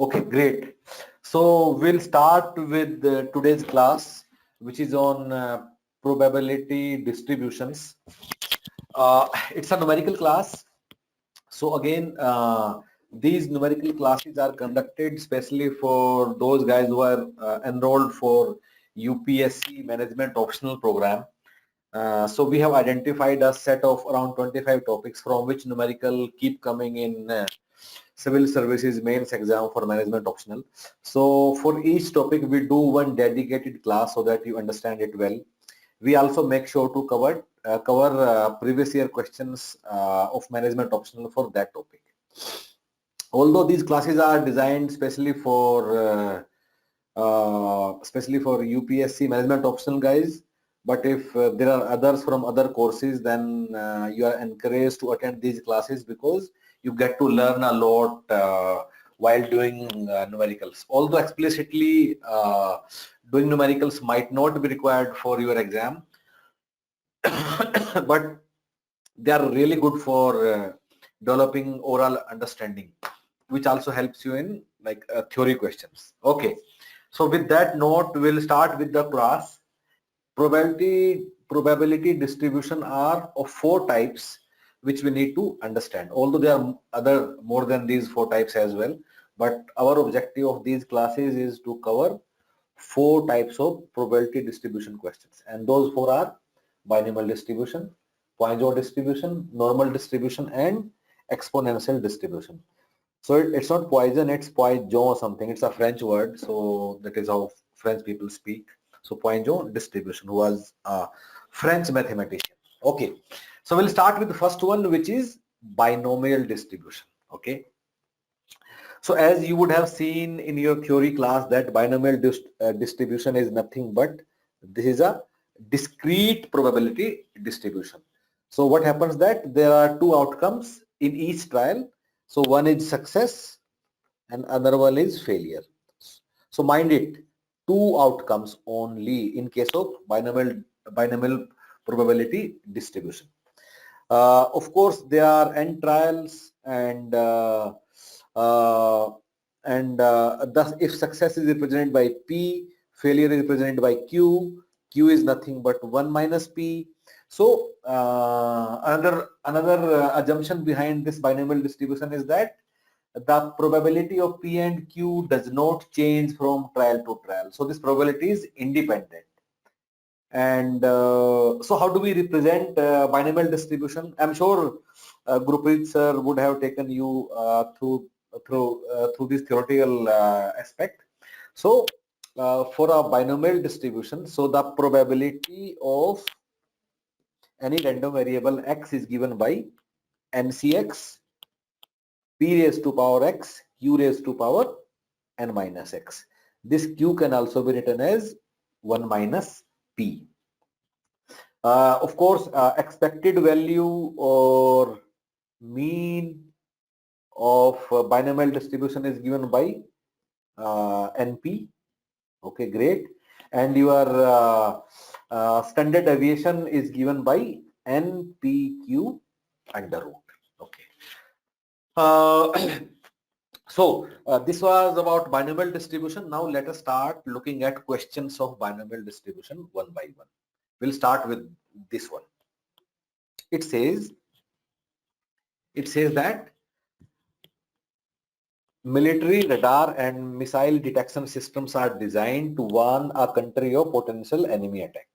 Okay, great. So we'll start with today's class, which is on probability distributions. It's a numerical class. So again, these numerical classes are conducted especially for those guys who are enrolled for UPSC management optional program. So we have identified a set of around 25 topics from which numerical keep coming in civil services mains exam for management optional. So for each topic we do one dedicated class so that you understand it well. We also make sure to cover previous year questions of management optional for that topic. Although these classes are designed especially for UPSC management optional guys, but if there are others from other courses, then you are encouraged to attend these classes because you get to learn a lot while doing numericals. Although explicitly doing numericals might not be required for your exam, but they are really good for developing oral understanding, which also helps you in like theory questions. Okay, so with that note, we'll start with the class. Probability distribution are of 4 types which we need to understand, although there are other more than these 4 types as well, but our objective of these classes is to cover 4 types of probability distribution questions, and those 4 are binomial distribution, Poisson distribution, normal distribution, and exponential distribution. So it's not Poisson, it's Poisson or something. It's a French word, so that is how French people speak. So Poisson distribution, who was a French mathematician. Okay, so we'll start with the first one, which is binomial distribution. Okay, so as you would have seen in your theory class that binomial distribution is nothing but this is a discrete probability distribution. So what happens that there are 2 outcomes in each trial. So one is success and another one is failure. So mind it, 2 outcomes only in case of binomial probability distribution. Of course, there are n trials, and thus if success is represented by P, failure is represented by Q, Q is nothing but 1 minus P. So another assumption behind this binomial distribution is that the probability of P and Q does not change from trial to trial. So this probability is independent. And so how do we represent binomial distribution? I'm sure Gurpreet sir would have taken you through this theoretical aspect. So for a binomial distribution, so the probability of any random variable x is given by NCX, P raised to power x, Q raised to power n minus x. This Q can also be written as 1 minus P. Of course, expected value or mean of binomial distribution is given by NP. Okay, great. And your standard deviation is given by NPQ under root. Okay. So this was about binomial distribution. Now let us start looking at questions of binomial distribution one by one. We'll start with this one. It says that military radar and missile detection systems are designed to warn a country of potential enemy attack.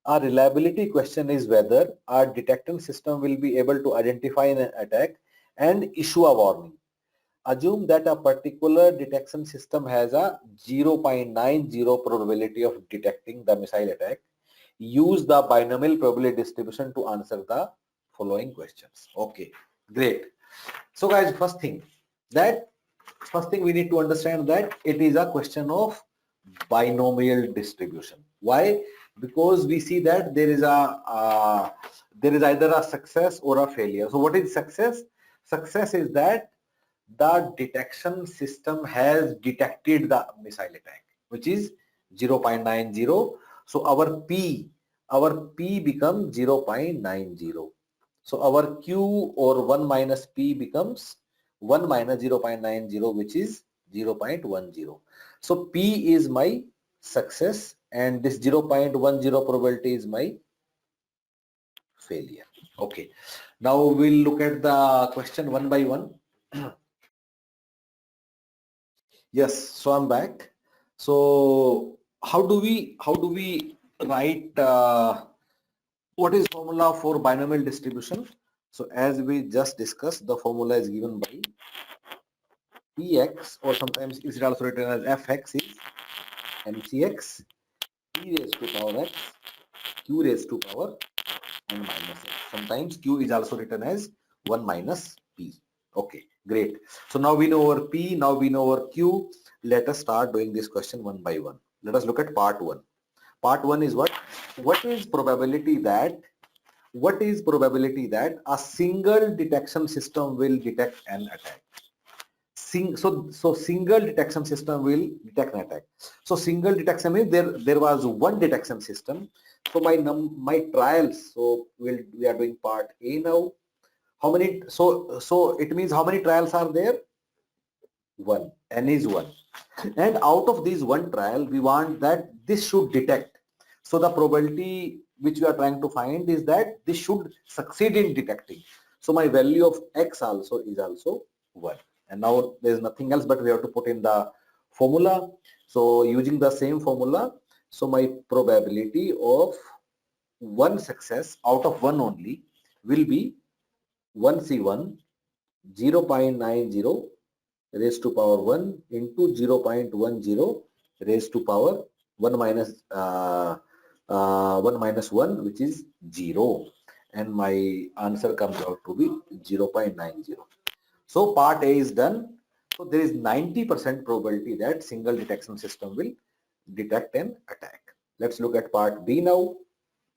A reliability question is whether our detection system will be able to identify an attack and issue a warning. Assume that a particular detection system has a 0.90 probability of detecting the missile attack. Use the binomial probability distribution to answer the following questions. Okay, great. So guys, first thing we need to understand that it is a question of binomial distribution. Why? Because we see that there is either a success or a failure. So what is success? Success is that the detection system has detected the missile attack, which is 0.90. So our P becomes 0.90. So our Q or 1 minus P becomes 1 minus 0.90, which is 0.10. So P is my success and this 0.10 probability is my failure. Okay. Now we'll look at the question one by one. Yes, so I'm back. So how do we write what is formula for binomial distribution? So as we just discussed, the formula is given by Px, or sometimes is also written as Fx, is mcx e raised to power x q raised to power n minus x. Sometimes q is also written as 1 minus p. Okay, great. So now we know our p, now we know our q. Let us start doing this question one by one. Let us look at part 1. Part 1 is what? What is probability that a single detection system will detect an attack? So single detection system will detect an attack. So single detection means there was one detection system. So my trials. So we are doing part A now. How many? So it means how many trials are there? One. N is 1. And out of these one trial, we want that this should detect. So the probability which we are trying to find is that this should succeed in detecting. So my value of x also is also 1. And now there is nothing else but we have to put in the formula. So using the same formula, so my probability of one success out of 1 only will be 1C1 0.90 raised to power 1 into 0.10 raised to power 1 minus 1, which is 0, and my answer comes out to be 0.90. So part A is done. So there is 90% probability that single detection system will detect an attack. Let's look at part B now.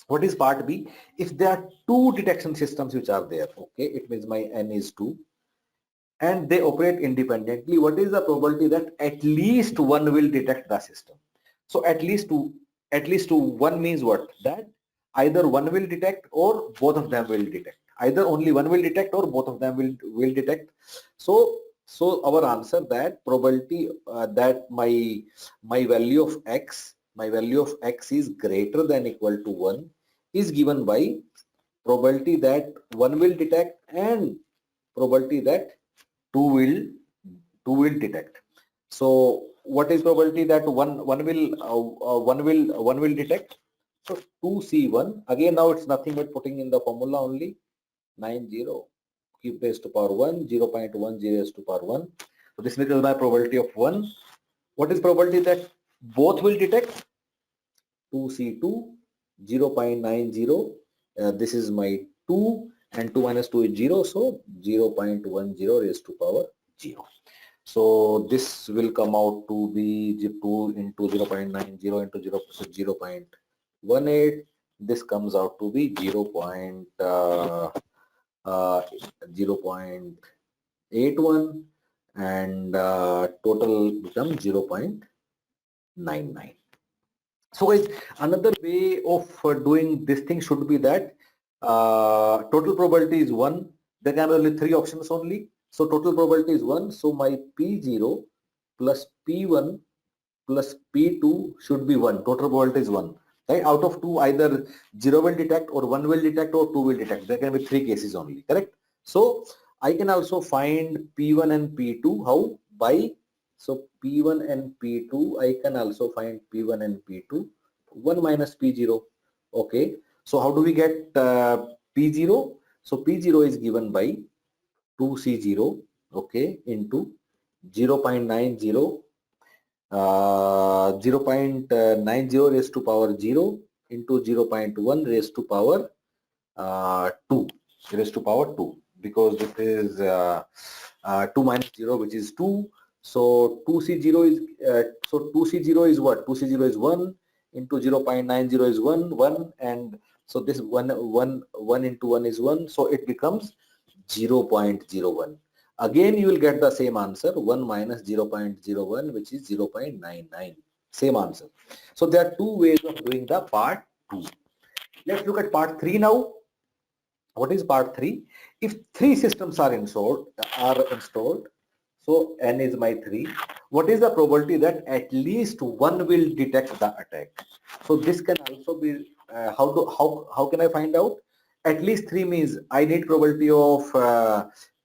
What is part B? If there are two detection systems which are there, okay, it means my N is 2 and they operate independently, what is the probability that at least one will detect the system? So at least one means what? That either one will detect or both of them will detect. Either only one will detect or both of them will detect. So our answer, that probability that my value of x is greater than equal to 1 is given by probability that one will detect and probability that two will detect. So what is probability that one will detect? So 2C1, again now it's nothing but putting in the formula only, 90 q raised to power 1, 0.10 raised to power 1. So this is my probability of 1. What is probability that both will detect? 2C2 0.90, this is my 2 and 2 minus 2 is 0, so 0.10 raised to power 0. So this will come out to be 2 into 0.90 into 0, so 0.18. This comes out to be 0.81 and total becomes 0.99. So guys, another way of doing this thing should be that total probability is 1. There can be only 3 options only. So total probability is 1. So my P0 plus P1 plus P2 should be 1. Total probability is 1. Right? Out of 2, either 0 will detect or 1 will detect or 2 will detect. There can be 3 cases only. Correct? So I can also find P1 and P2. How? By so P1 and P2, I can also find P1 and P2, 1 minus P0. Okay. So how do we get P0? So P0 is given by 2C0, okay, into 0.90, 0.90 raised to power 0 into 0.1 raised to power 2 raised to power 2, because this is 2 minus 0, which is 2. So 2C0 is so 2C0 is what? 2C0 is 1 into 0.90 is 1, and so this 1 into 1 is 1, so it becomes 0.01. Again you will get the same answer, 1 minus 0.01, which is 0.99. Same answer. So there are two ways of doing the part 2. Let's look at part 3 now. What is part 3? If 3 systems are installed, So n is my 3. What is the probability that at least one will detect the attack? So this can also be how can I find out? At least 3 means I need probability of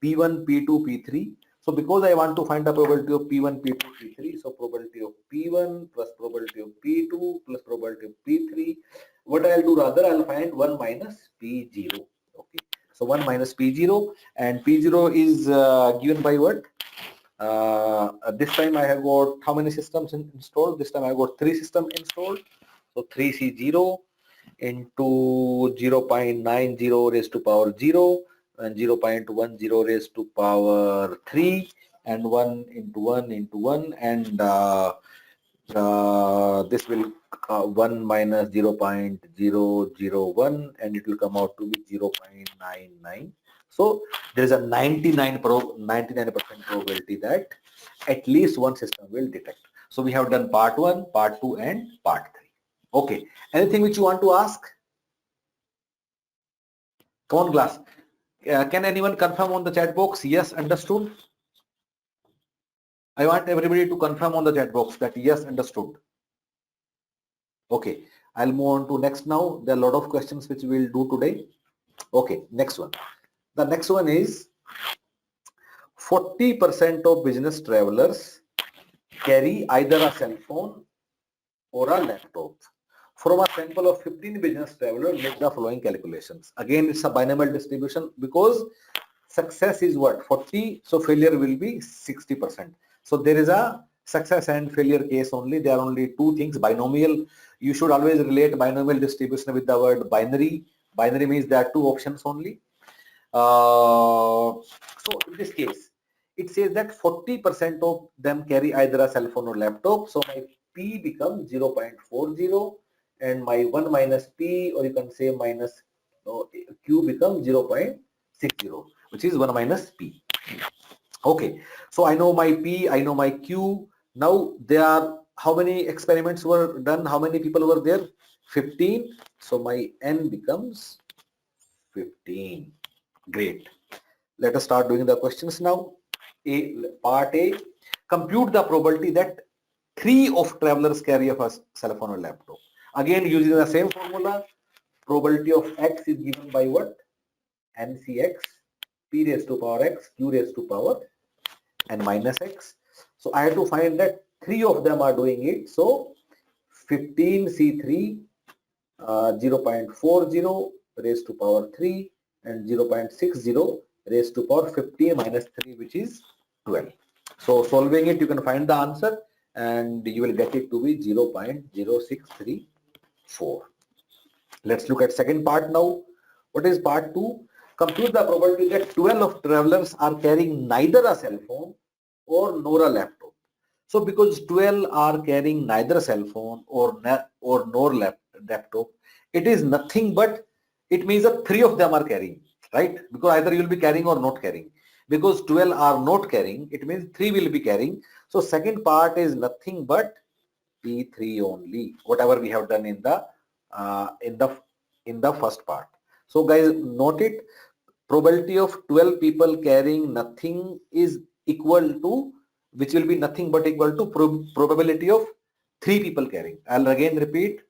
P1, P2, P3. So because I want to find the probability of P1, P2, P3, so probability of P1 plus probability of P2 plus probability of P3. What I'll do rather, I'll find 1 minus P0. Okay. So 1 minus P0, and P0 is given by what? This time I have got how many systems installed? This time I have got 3 systems installed. So 3C0 into 0.90 raised to power 0 and 0.10 raised to power 3 and 1 into 1 into 1, and this will 1 minus 0.001 and it will come out to be 0.99. So there is a 99% probability that at least one system will detect. So we have done part 1, part 2 and part 3. Okay, anything which you want to ask? Come on class. Can anyone confirm on the chat box? Yes, understood. I want everybody to confirm on the chat box that yes, understood. Okay, I'll move on to next now. There are a lot of questions which we will do today. Okay, next one. The next one is 40% of business travelers carry either a cell phone or a laptop. From a sample of 15 business travelers, make the following calculations. Again, it's a binomial distribution because success is what? 40, so failure will be 60%. So there is a success and failure case only. There are only two things. Binomial, you should always relate binomial distribution with the word binary. Binary means there are two options only. So in this case, it says that 40% of them carry either a cell phone or laptop. So my P becomes 0.40 and my 1 minus P, or you can say minus Q becomes 0.60, which is 1 minus P. Okay, so I know my P, I know my Q. Now there are, how many experiments were done? How many people were there? 15. So my N becomes 15. Great. Let us start doing the questions now. Part A, compute the probability that 3 of travelers carry a cell phone or laptop. Again, using the same formula, probability of X is given by what? NCX, P raised to power X, Q raised to power N minus X. So I have to find that 3 of them are doing it. So 15C3, 0.40 raised to power 3 and 0.60 raised to power 15 minus 3, which is 12. So solving it, you can find the answer and you will get it to be 0.0634. Let's look at second part now. What is part 2? Compute the probability that 12 of travelers are carrying neither a cell phone or nor a laptop. So because 12 are carrying neither cell phone or nor laptop, it is nothing but, it means that 3 of them are carrying, right? Because either you will be carrying or not carrying. Because 12 are not carrying, it means 3 will be carrying. So second part is nothing but P3 only, whatever we have done in the first part. So guys, note it. Probability of 12 people carrying nothing is equal to, which will be nothing but equal to probability of 3 people carrying. I'll again repeat.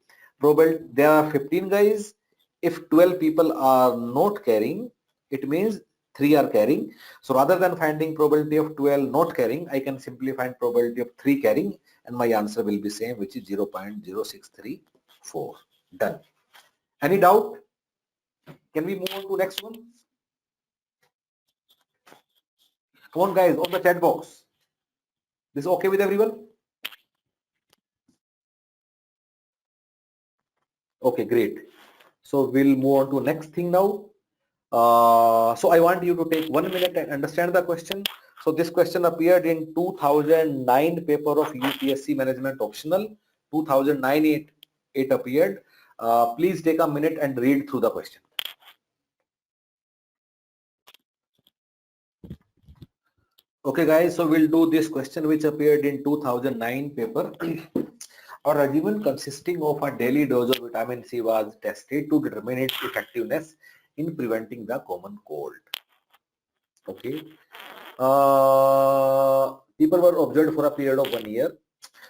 There are 15 guys. If 12 people are not carrying, it means 3 are carrying. So rather than finding probability of 12 not carrying, I can simply find probability of 3 carrying and my answer will be same, which is 0.0634. Done. Any doubt? Can we move on to next one? Come on guys, on the chat box. This is okay with everyone? Okay, great. So we'll move on to next thing now. So I want you to take 1 minute and understand the question. So this question appeared in 2009 paper of UPSC Management Optional. 2009 it appeared. Please take a minute and read through the question. Okay guys, so we'll do this question which appeared in 2009 paper. A regimen consisting of a daily dose of vitamin C was tested to determine its effectiveness in preventing the common cold. Okay. People were observed for a period of 1 year.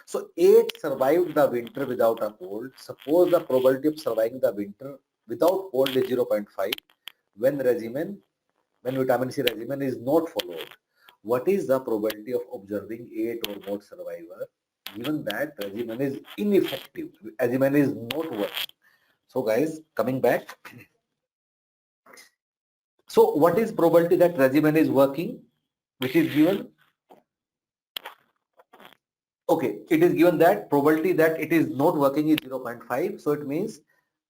So 8 survived the winter without a cold. Suppose the probability of surviving the winter without cold is 0.5 when vitamin C regimen is not followed. What is the probability of observing 8 or more survivor given that regimen is ineffective, regimen is not working? So guys, coming back. So what is probability that regimen is working, which is given? Okay, it is given that probability that it is not working is 0.5. So it means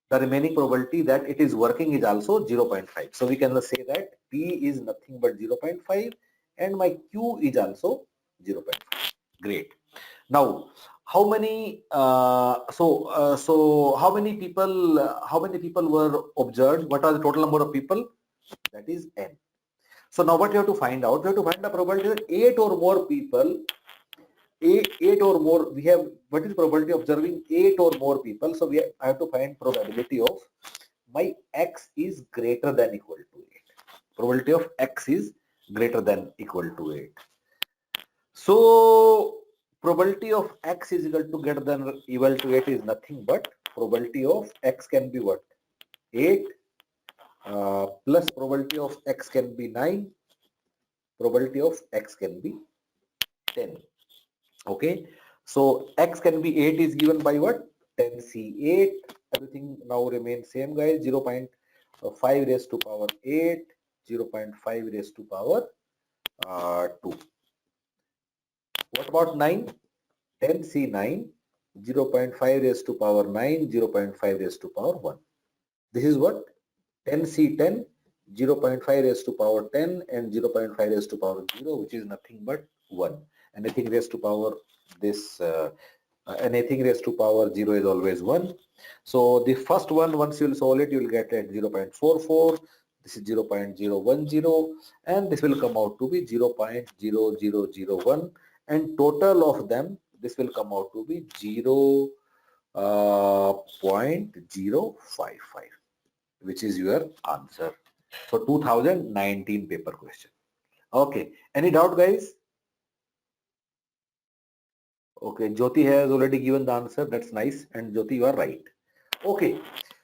the remaining probability that it is working is also 0.5. So we can say that P is nothing but 0.5 and my Q is also 0.5. Great. Now, how many? So how many people? How many people were observed? What are the total number of people? That is n. So now what you have to find out? You have to find the probability that 8 or more people. 8 or more, we have, what is probability of observing 8 or more people? So I have to find probability of my x is greater than equal to 8. Probability of x is greater than equal to 8. So probability of x is equal to greater than equal to 8 is nothing but probability of x can be what? 8 plus probability of x can be 9. Probability of x can be 10. Okay, so x can be 8 is given by what? 10c8. Everything now remains same, guys. 0.5 raised to power 8, 0.5 raised to power 2. What about 9? 10c9, 0.5 raised to power 9, 0.5 raised to power 1. This is what? 10c10, 0.5 raised to power 10 and 0.5 raised to power 0, which is nothing but 1. Anything raised to power this anything raised to power 0 is always 1. So the first one, once you will solve it, you will get at 0.44. This is 0.010 and this will come out to be 0.0001 and total of them, this will come out to be 0.055, which is your answer. So 2019 paper question. Okay, any doubt, guys? Okay, Jyoti has already given the answer. That's nice. And Jyoti, you are right. Okay,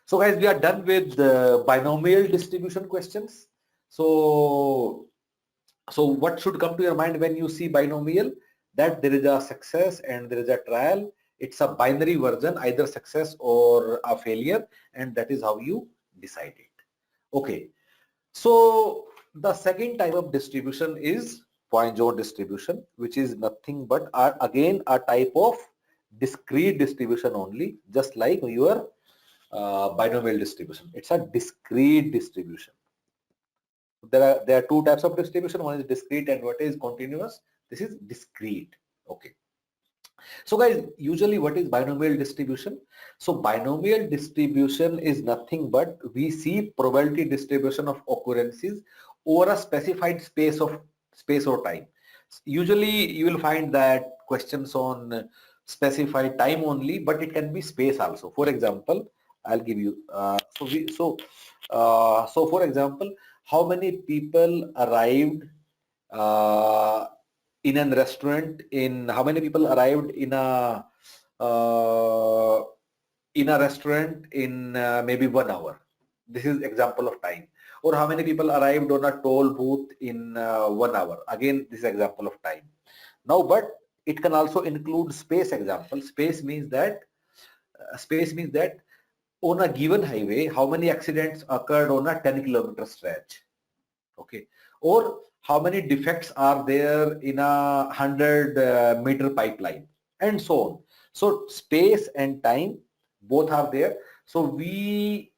so guys, we are done with the binomial distribution questions. So what should come to your mind when you see binomial? That there is a success and there is a trial. It's a binary version, either success or a failure, and that is how you decide it. Okay, so the second type of distribution is Poisson distribution, which is nothing but again a type of discrete distribution only, just like your binomial distribution. It's a discrete distribution. There are two types of distribution. One is discrete and what is continuous. This is discrete. Okay. So guys, usually what is binomial distribution? So binomial distribution is nothing but we see probability distribution of occurrences over a specified space or time. Usually you will find that questions on specified time only, but it can be space also. For example, I'll give you so for example, how many people arrived in a restaurant how many people arrived in a restaurant in maybe 1 hour. This is example of time. Or how many people arrived on a toll booth in 1 hour. Again, this is example of time. Now, but it can also include space example. Space means that on a given highway, how many accidents occurred on a 10-kilometer stretch. Okay, or how many defects are there in a 100-meter pipeline, and so on. So space and time both are there. So we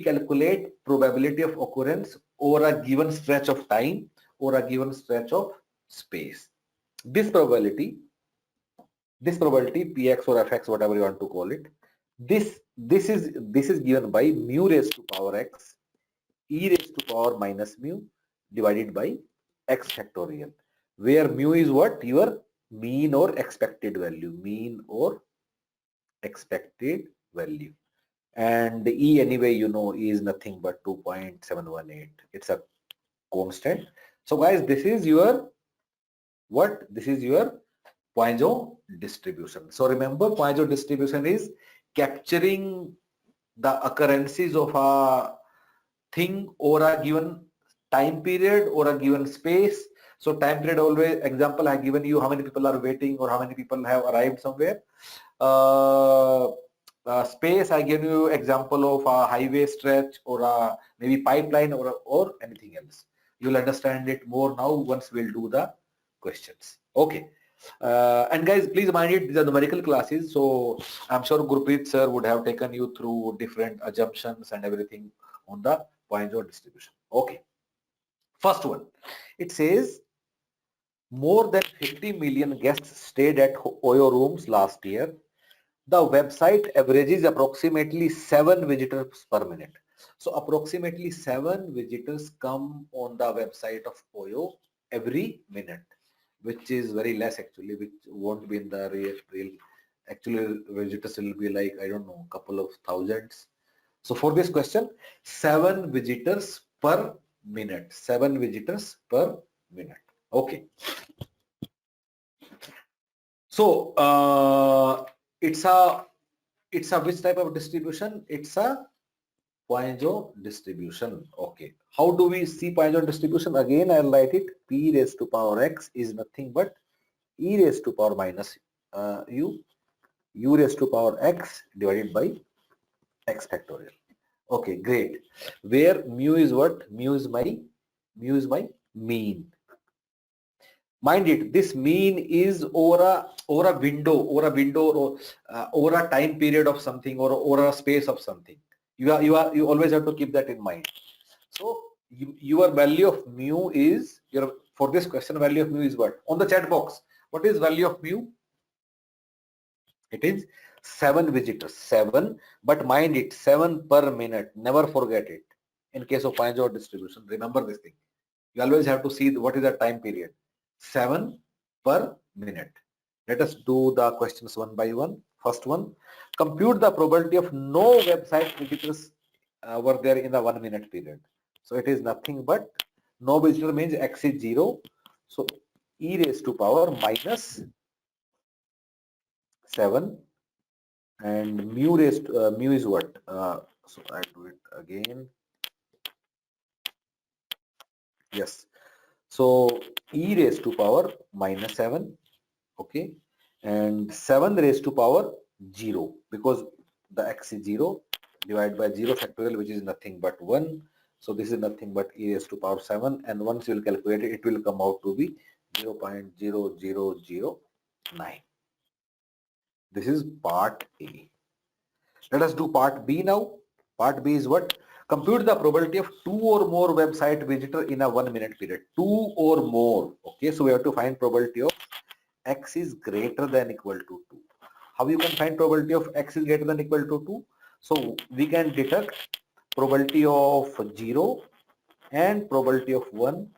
calculate probability of occurrence over a given stretch of time or a given stretch of space. This probability px or fx, whatever you want to call it, this is given by mu raised to power x e raised to power minus mu divided by x factorial, where mu is what? Your mean or expected value. And E anyway, you know, E is nothing but 2.718. It's a constant. So guys, this is your what? This is your Poisson distribution. So remember, Poisson distribution is capturing the occurrences of a thing over a given time period or a given space. So time period, always example I have given you how many people are waiting or how many people have arrived somewhere. Space, I give you example of a highway stretch or a maybe pipeline or anything else. You'll understand it more now once we'll do the questions. Okay. And guys, please mind it, these are numerical classes, so I'm sure Gurpreet sir would have taken you through different assumptions and everything on the Poisson distribution. Okay. First one, it says more than 50 million guests stayed at Oyo rooms last year. The website averages approximately 7 visitors per minute. So approximately 7 visitors come on the website of Oyo every minute, which is very less actually, which won't be in the real actually visitors will be like, I don't know, couple of thousands. So for this question, 7 visitors per minute, 7 visitors per minute. Okay. So it's a which type of distribution? It's a Poisson distribution. Okay. How do we see Poisson distribution? Again, I'll write it. P raised to power x is nothing but e raised to power minus u raised to power x divided by x factorial. Okay, great. Where mu is what? Mu is my mean. Mind it, this mean is over a window or over a time period of something or over a space of something. You always have to keep that in mind. So your value of mu is for this question, value of mu is what? On the chat box, what is value of mu? It is 7 visitors, 7, but mind it, 7 per minute. Never forget it. In case of Poisson distribution, remember this thing. You always have to see what is the time period. 7 per minute. Let us do the questions one by one. First one, compute the probability of no website visitors were there in the 1 minute period. So it is nothing but no visitor means x is 0. So e raised to power minus 7 and mu is what? So I do it again. Yes. So e raised to power minus 7. Okay, and 7 raised to power 0 because the x is 0 divided by 0 factorial, which is nothing but 1. So this is nothing but e raised to power 7, and once you will calculate it, it will come out to be 0.0009. This is part A. Let us do part B now. Part B is what? Compute the probability of 2 or more website visitor in a 1 minute period. 2 or more. Okay, so we have to find probability of x is greater than equal to 2. How you can find probability of x is greater than equal to 2? So we can deduct probability of 0 and probability of 1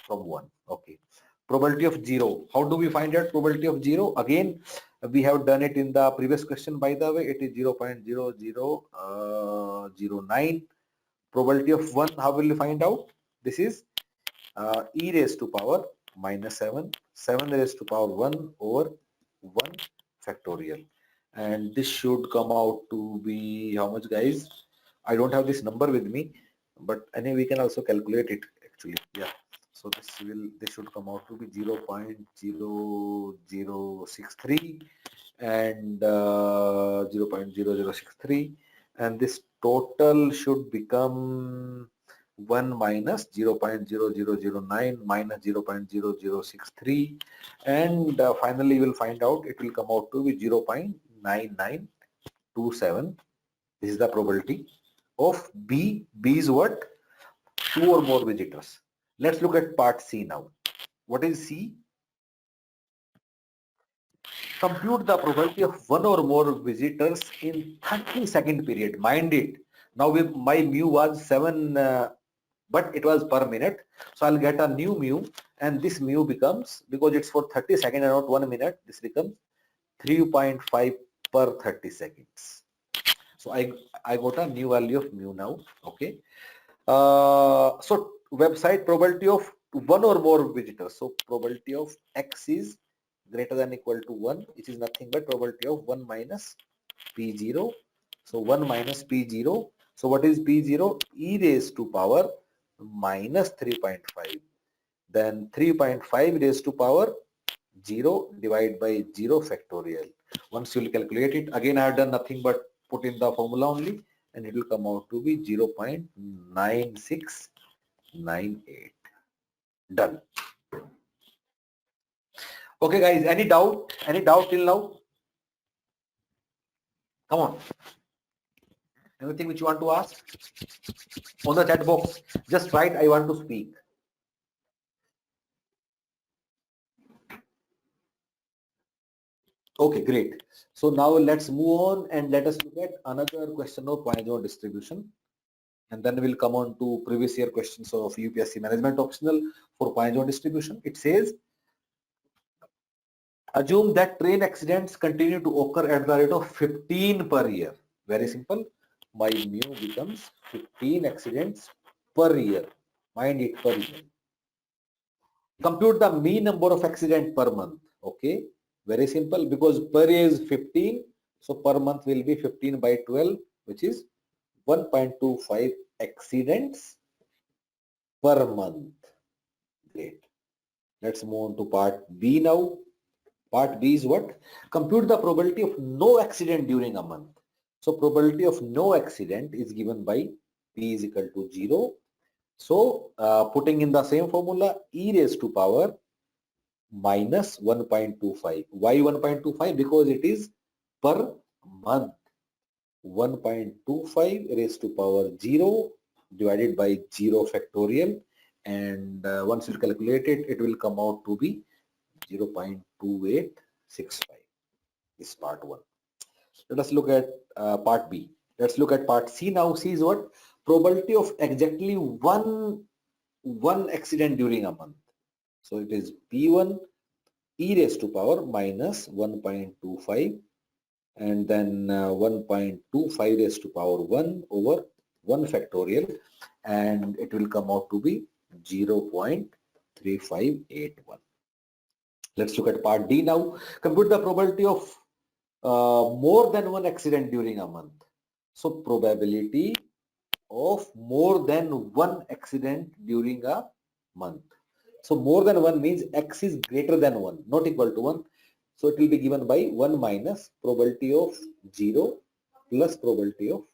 from 1. Okay. Probability of 0. How do we find out probability of 0? Again, we have done it in the previous question, by the way. It is 0.0009. Probability of 1, how will you find out? This is e raised to power minus 7, 7 raised to power 1 over 1 factorial. And this should come out to be how much, guys? I don't have this number with me, but anyway, we can also calculate it actually. Yeah. So this should come out to be 0.0063 and 0.0063, and this total should become 1 minus 0.0009 minus 0.0063, and finally you will find out it will come out to be 0.9927. This is the probability of B. B is what? 2 or more visitors. Let's look at part C now. What is C? Compute the probability of 1 or more visitors in 30-second period. Mind it. Now my mu was 7, but it was per minute. So I'll get a new mu, and this mu becomes, because it's for 30 seconds and not 1 minute, this becomes 3.5 per 30 seconds. So I got a new value of mu now. Okay. So website, probability of one or more visitors. So probability of X is greater than equal to 1, which is nothing but probability of 1 minus P0. So 1 minus P0. So what is P0? E raised to power minus 3.5. Then 3.5 raised to power 0 divided by 0 factorial. Once you will calculate it, again I have done nothing but put in the formula only, and it will come out to be 0.9698. Done. Okay guys, any doubt? Any doubt till now? Come on. Anything which you want to ask? On the chat box, just write I want to speak. Okay, great. So now let's move on and let us look at another question of Poisson distribution. And then we'll come on to previous year questions of UPSC management optional for Poisson distribution. It says, assume that train accidents continue to occur at the rate of 15 per year. Very simple. My mu becomes 15 accidents per year. Mind it, per year. Compute the mean number of accidents per month. Okay. Very simple, because per year is 15. So per month will be 15 by 12, which is 1.25 accidents per month. Great. Let's move on to part B now. Part B is what? Compute the probability of no accident during a month. So probability of no accident is given by P is equal to 0. So putting in the same formula, e raised to power minus 1.25. Why 1.25? Because it is per month. 1.25 raised to power 0 divided by 0 factorial, and once you calculate it, it will come out to be 0.2865. This is part 1. Let us look at part B. Let's look at part C now. C is what? Probability of exactly one accident during a month. So it is P1 e raised to power minus 1.25 and then 1.25 raised to power 1 over 1 factorial, and it will come out to be 0.3581. Let's look at part D now. Compute the probability of more than one accident during a month. So probability of more than one accident during a month. So more than one means X is greater than 1, not equal to 1. So it will be given by 1 minus probability of 0 plus probability of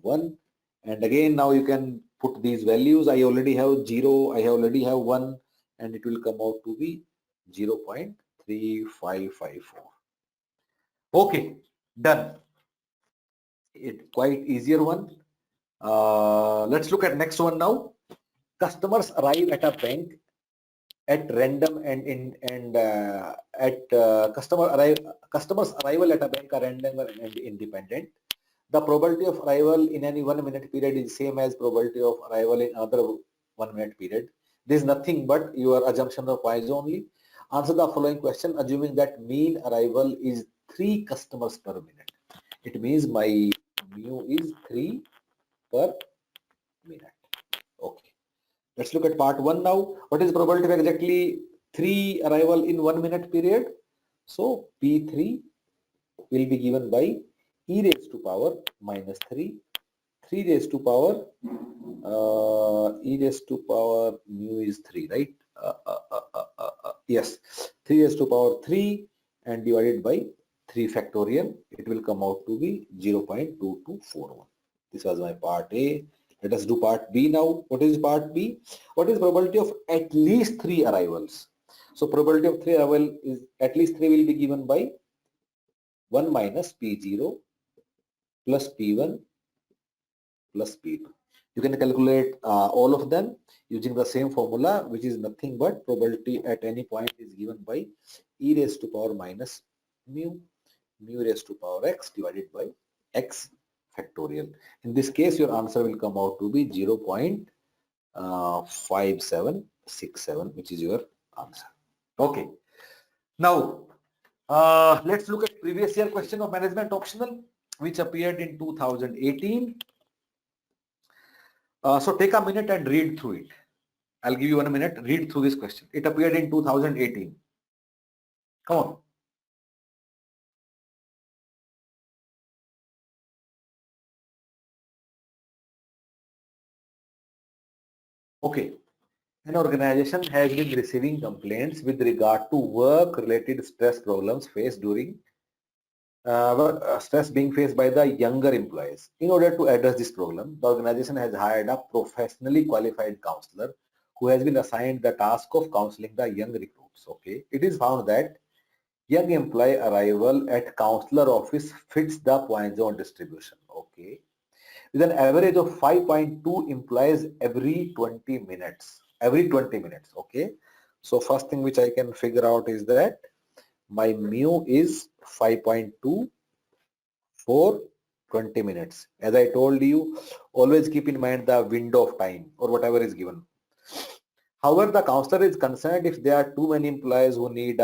1. And again, now you can put these values. I already have 0, I already have 1, and it will come out to be 0.3554. Okay, done. It quite easier one. Let's look at next one now. Customers arrive at a bank at random customers arrival at a bank are random and independent. The probability of arrival in any 1 minute period is same as probability of arrival in another 1 minute period. This is nothing but your assumption of Poisson only. Answer the following question assuming that mean arrival is 3 customers per minute. It means my mu is 3 per minute. Okay. Let's look at part 1 now. What is probability of exactly 3 arrival in 1 minute period? So P3 will be given by e raised to power minus 3, 3 raised to power, e raised to power mu is 3, right? Yes, 3 raised to power 3 and divided by 3 factorial, it will come out to be 0.2241. This was my part A. Let us do part B now. What is part B? What is probability of at least 3 arrivals? So probability of 3 arrival is at least 3 will be given by 1 minus P0 plus P1 plus P2. You can calculate all of them using the same formula, which is nothing but probability at any point is given by e raised to power minus mu raised to power x divided by x factorial. In this case, your answer will come out to be 0.5767, which is your answer. Okay. Now, let's look at previous year question of management optional, which appeared in 2018. So take a minute and read through it. I'll give you 1 minute. Read through this question. It appeared in 2018. Come on. Okay. An organization has been receiving complaints with regard to work-related stress problems faced during stress being faced by the younger employees. In order to address this problem, the organization has hired a professionally qualified counselor who has been assigned the task of counseling the young recruits. Okay. It is found that young employee arrival at counselor office fits the Poisson distribution. Okay. With an average of 5.2 employees every 20 minutes. Every 20 minutes. Okay. So first thing which I can figure out is that my mu is 5.2 for 20 minutes. As I told you, always keep in mind the window of time or whatever is given. However, the counselor is concerned if there are too many employees who need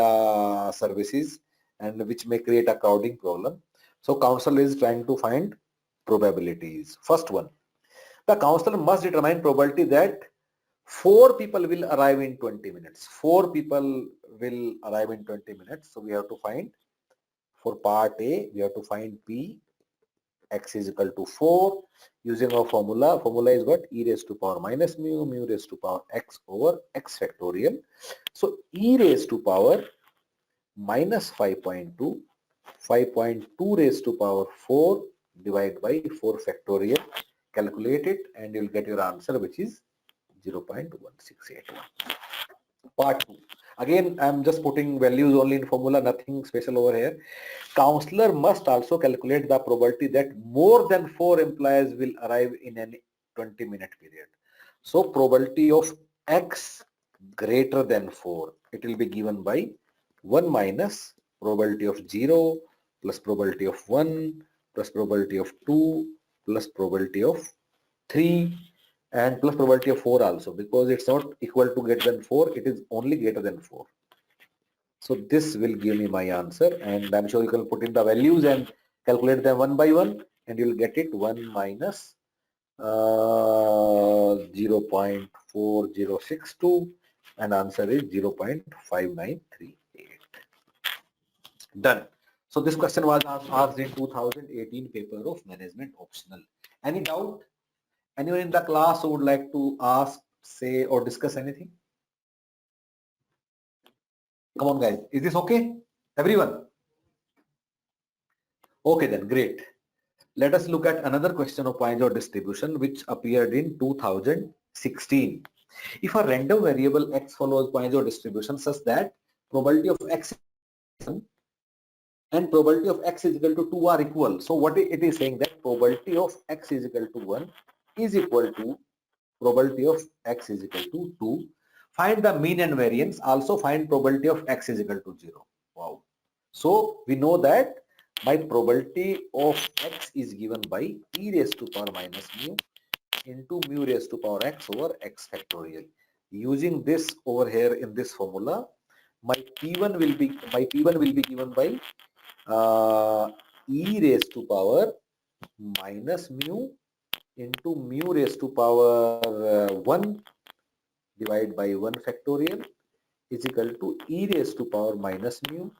services and which may create a crowding problem. So counselor is trying to find probabilities. First one, the counselor must determine probability that 4 people will arrive in 20 minutes. 4 people will arrive in 20 minutes. So we have to find, for part A, we have to find P, x is equal to 4 using our formula. Formula is what? E raised to power minus mu, mu raised to power x over x factorial. So e raised to power minus 5.2, 5.2 raised to power 4 divided by 4 factorial. Calculate it and you'll get your answer, which is 0.1681. Part 2. Again, I'm just putting values only in formula, nothing special over here. Counselor must also calculate the probability that more than 4 employees will arrive in an 20-minute period. So probability of x greater than 4, it will be given by 1 minus probability of 0 plus probability of 1 plus probability of 2 plus probability of 3 and plus probability of 4 also, because it's not equal to greater than 4, it is only greater than 4. So this will give me my answer, and I'm sure you can put in the values and calculate them one by one, and you'll get it 1 minus 0.4062, and answer is 0.5938. Done. So this question was asked in 2018 paper of management optional. Any doubt? Anyone in the class who would like to ask, say, or discuss anything? Come on, guys. Is this okay? Everyone? Okay, then great. Let us look at another question of Poisson distribution which appeared in 2016. If a random variable x follows Poisson distribution such that probability of x and probability of x is equal to 2 are equal. So what it is saying that probability of x is equal to 1 is equal to probability of x is equal to 2. Find the mean and variance. Also find probability of x is equal to 0. Wow. So we know that my probability of x is given by e raised to power minus mu into mu raised to power x over x factorial. Using this over here in this formula, my P1 will be given by e raised to power minus mu into mu raised to power 1 divided by 1 factorial is equal to e raised to power minus mu,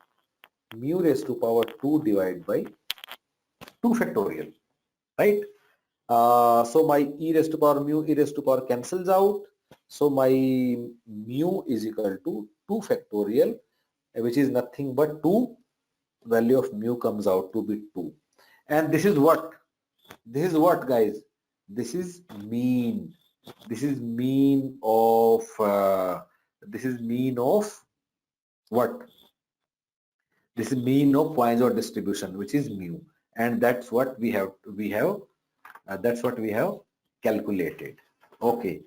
mu raised to power 2 divided by 2 factorial, right? So my e raised to power mu, e raised to power cancels out. So my mu is equal to 2 factorial, which is nothing but 2. Value of mu comes out to be 2. And this is what? This is what, guys? This is mean. This is mean of what? This is mean of Poisson distribution, which is mu, and that's what we have that's what we have calculated. Okay.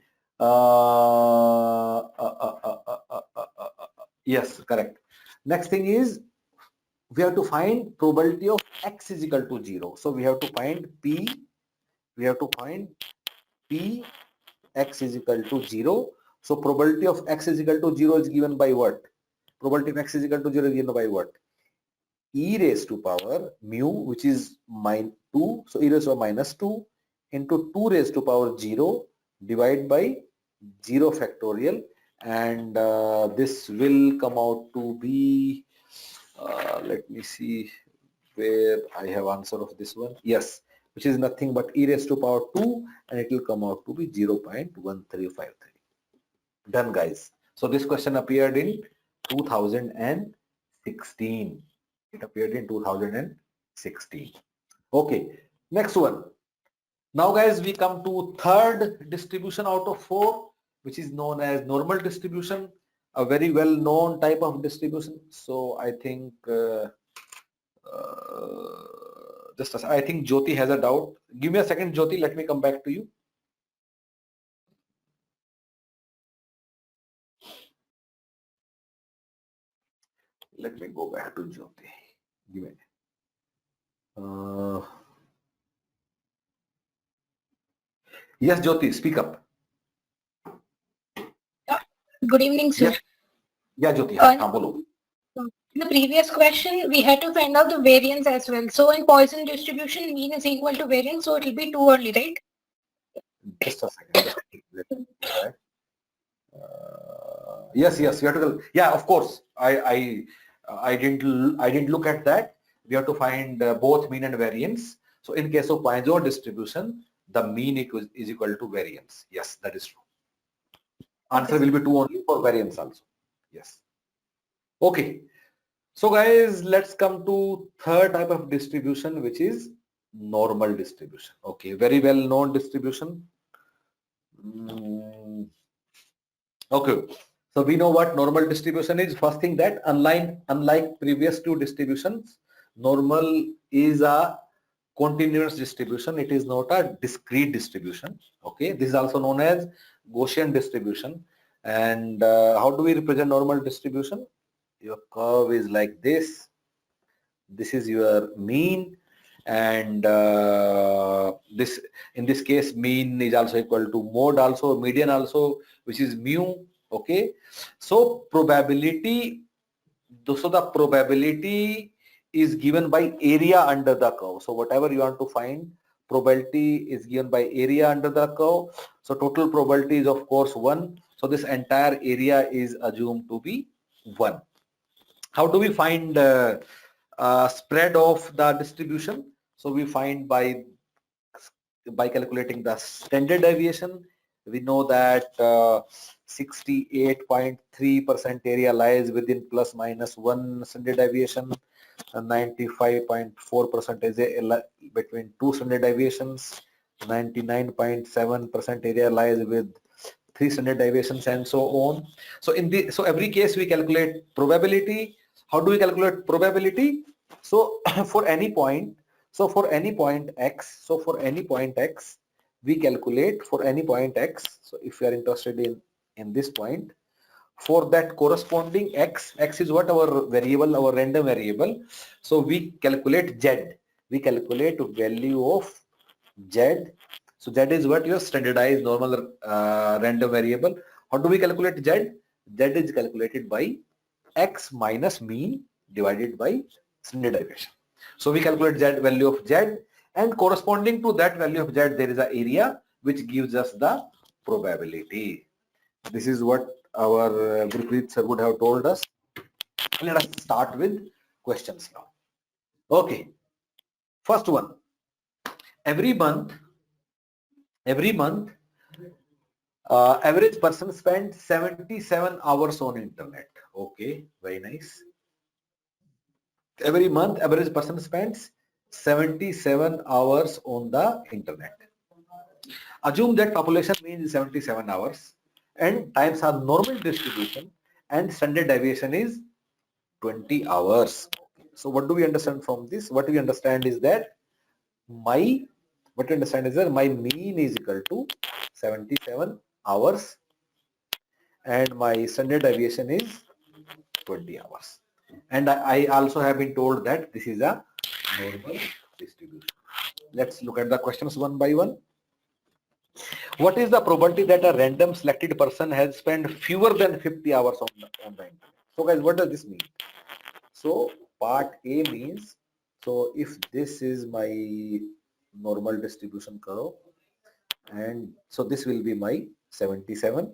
Yes, correct. Next thing is we have to find probability of x is equal to 0. So we have to find P. We have to find P x is equal to 0. So probability of x is equal to 0 is given by what? Probability of x is equal to 0 is given by what? E raised to power mu, which is minus 2. So e raised to power minus 2 into 2 raised to power 0 divided by 0 factorial, and this will come out to be, let me see where I have answer of this one. Yes, which is nothing but e raised to power 2, and it will come out to be 0.1353. Done, guys. So this question appeared in 2016. It appeared in 2016. Okay, next one. Now, guys, we come to third distribution out of 4, which is known as normal distribution, a very well-known type of distribution. So I think I think Jyoti has a doubt. Give me a second, Jyoti. Let me come back to you. Let me go back to Jyoti. Give me. Yes, Jyoti, speak up. Good evening, sir. Yeah, Jyoti. Bolo. In the previous question, we had to find out the variance as well. So in Poisson distribution, mean is equal to variance, so it will be too early, right? Just a second. Yes, you have to. Yeah, of course. I didn't look at that. We have to find both mean and variance. So in case of Poisson distribution, the mean is equal to variance. Yes, that is true. Answer will be 2 only for variance also. Yes. Okay. So guys, let's come to third type of distribution, which is normal distribution. Okay, very well known distribution. Okay, so we know what normal distribution is. First thing, that unlike previous two distributions, normal is a continuous distribution. It is not a discrete distribution. Okay, this is also known as Gaussian distribution. And how do we represent normal distribution? Your curve is like this. This is your mean, and this, in this case, mean is also equal to mode also, median also, which is mu. Okay, so probability, so the probability is given by area under the curve. So whatever you want to find, probability is given by area under the curve. So total probability is of course 1. So this entire area is assumed to be 1. How do we find spread of the distribution? So we find by calculating the standard deviation. We know that 68.3% area lies within plus minus 1 standard deviation, and 95.4% is between 2 standard deviations, 99.7% area lies with 3 standard deviations, and so on. So so every case we calculate probability. How do we calculate probability? So for any point, x, we calculate for any point x. So if you are interested in this point, for that corresponding x is what? Our variable, our random variable. So we calculate z. We calculate value of z. So z is what? Your standardized normal random variable. How do we calculate z? Z is calculated by x minus mean divided by standard deviation. So we calculate z, value of z, and corresponding to that value of z, there is an area which gives us the probability. This is what our Gurpreet sir would have told us. Let us start with questions now. Okay, first one. Every month, average person spends 77 hours on internet. Okay, very nice. Every month, average person spends 77 hours on the internet. Assume that population mean is 77 hours and times are normal distribution and standard deviation is 20 hours. So what do we understand from this? What we understand is that my mean is equal to 77 hours and my standard deviation is 20 hours. And I also have been told that this is a normal distribution. Let's look at the questions one by one. What is the probability that a random selected person has spent fewer than 50 hours on the internet? So guys, what does this mean? So part A means, so if this is my normal distribution curve, and so this will be my 77,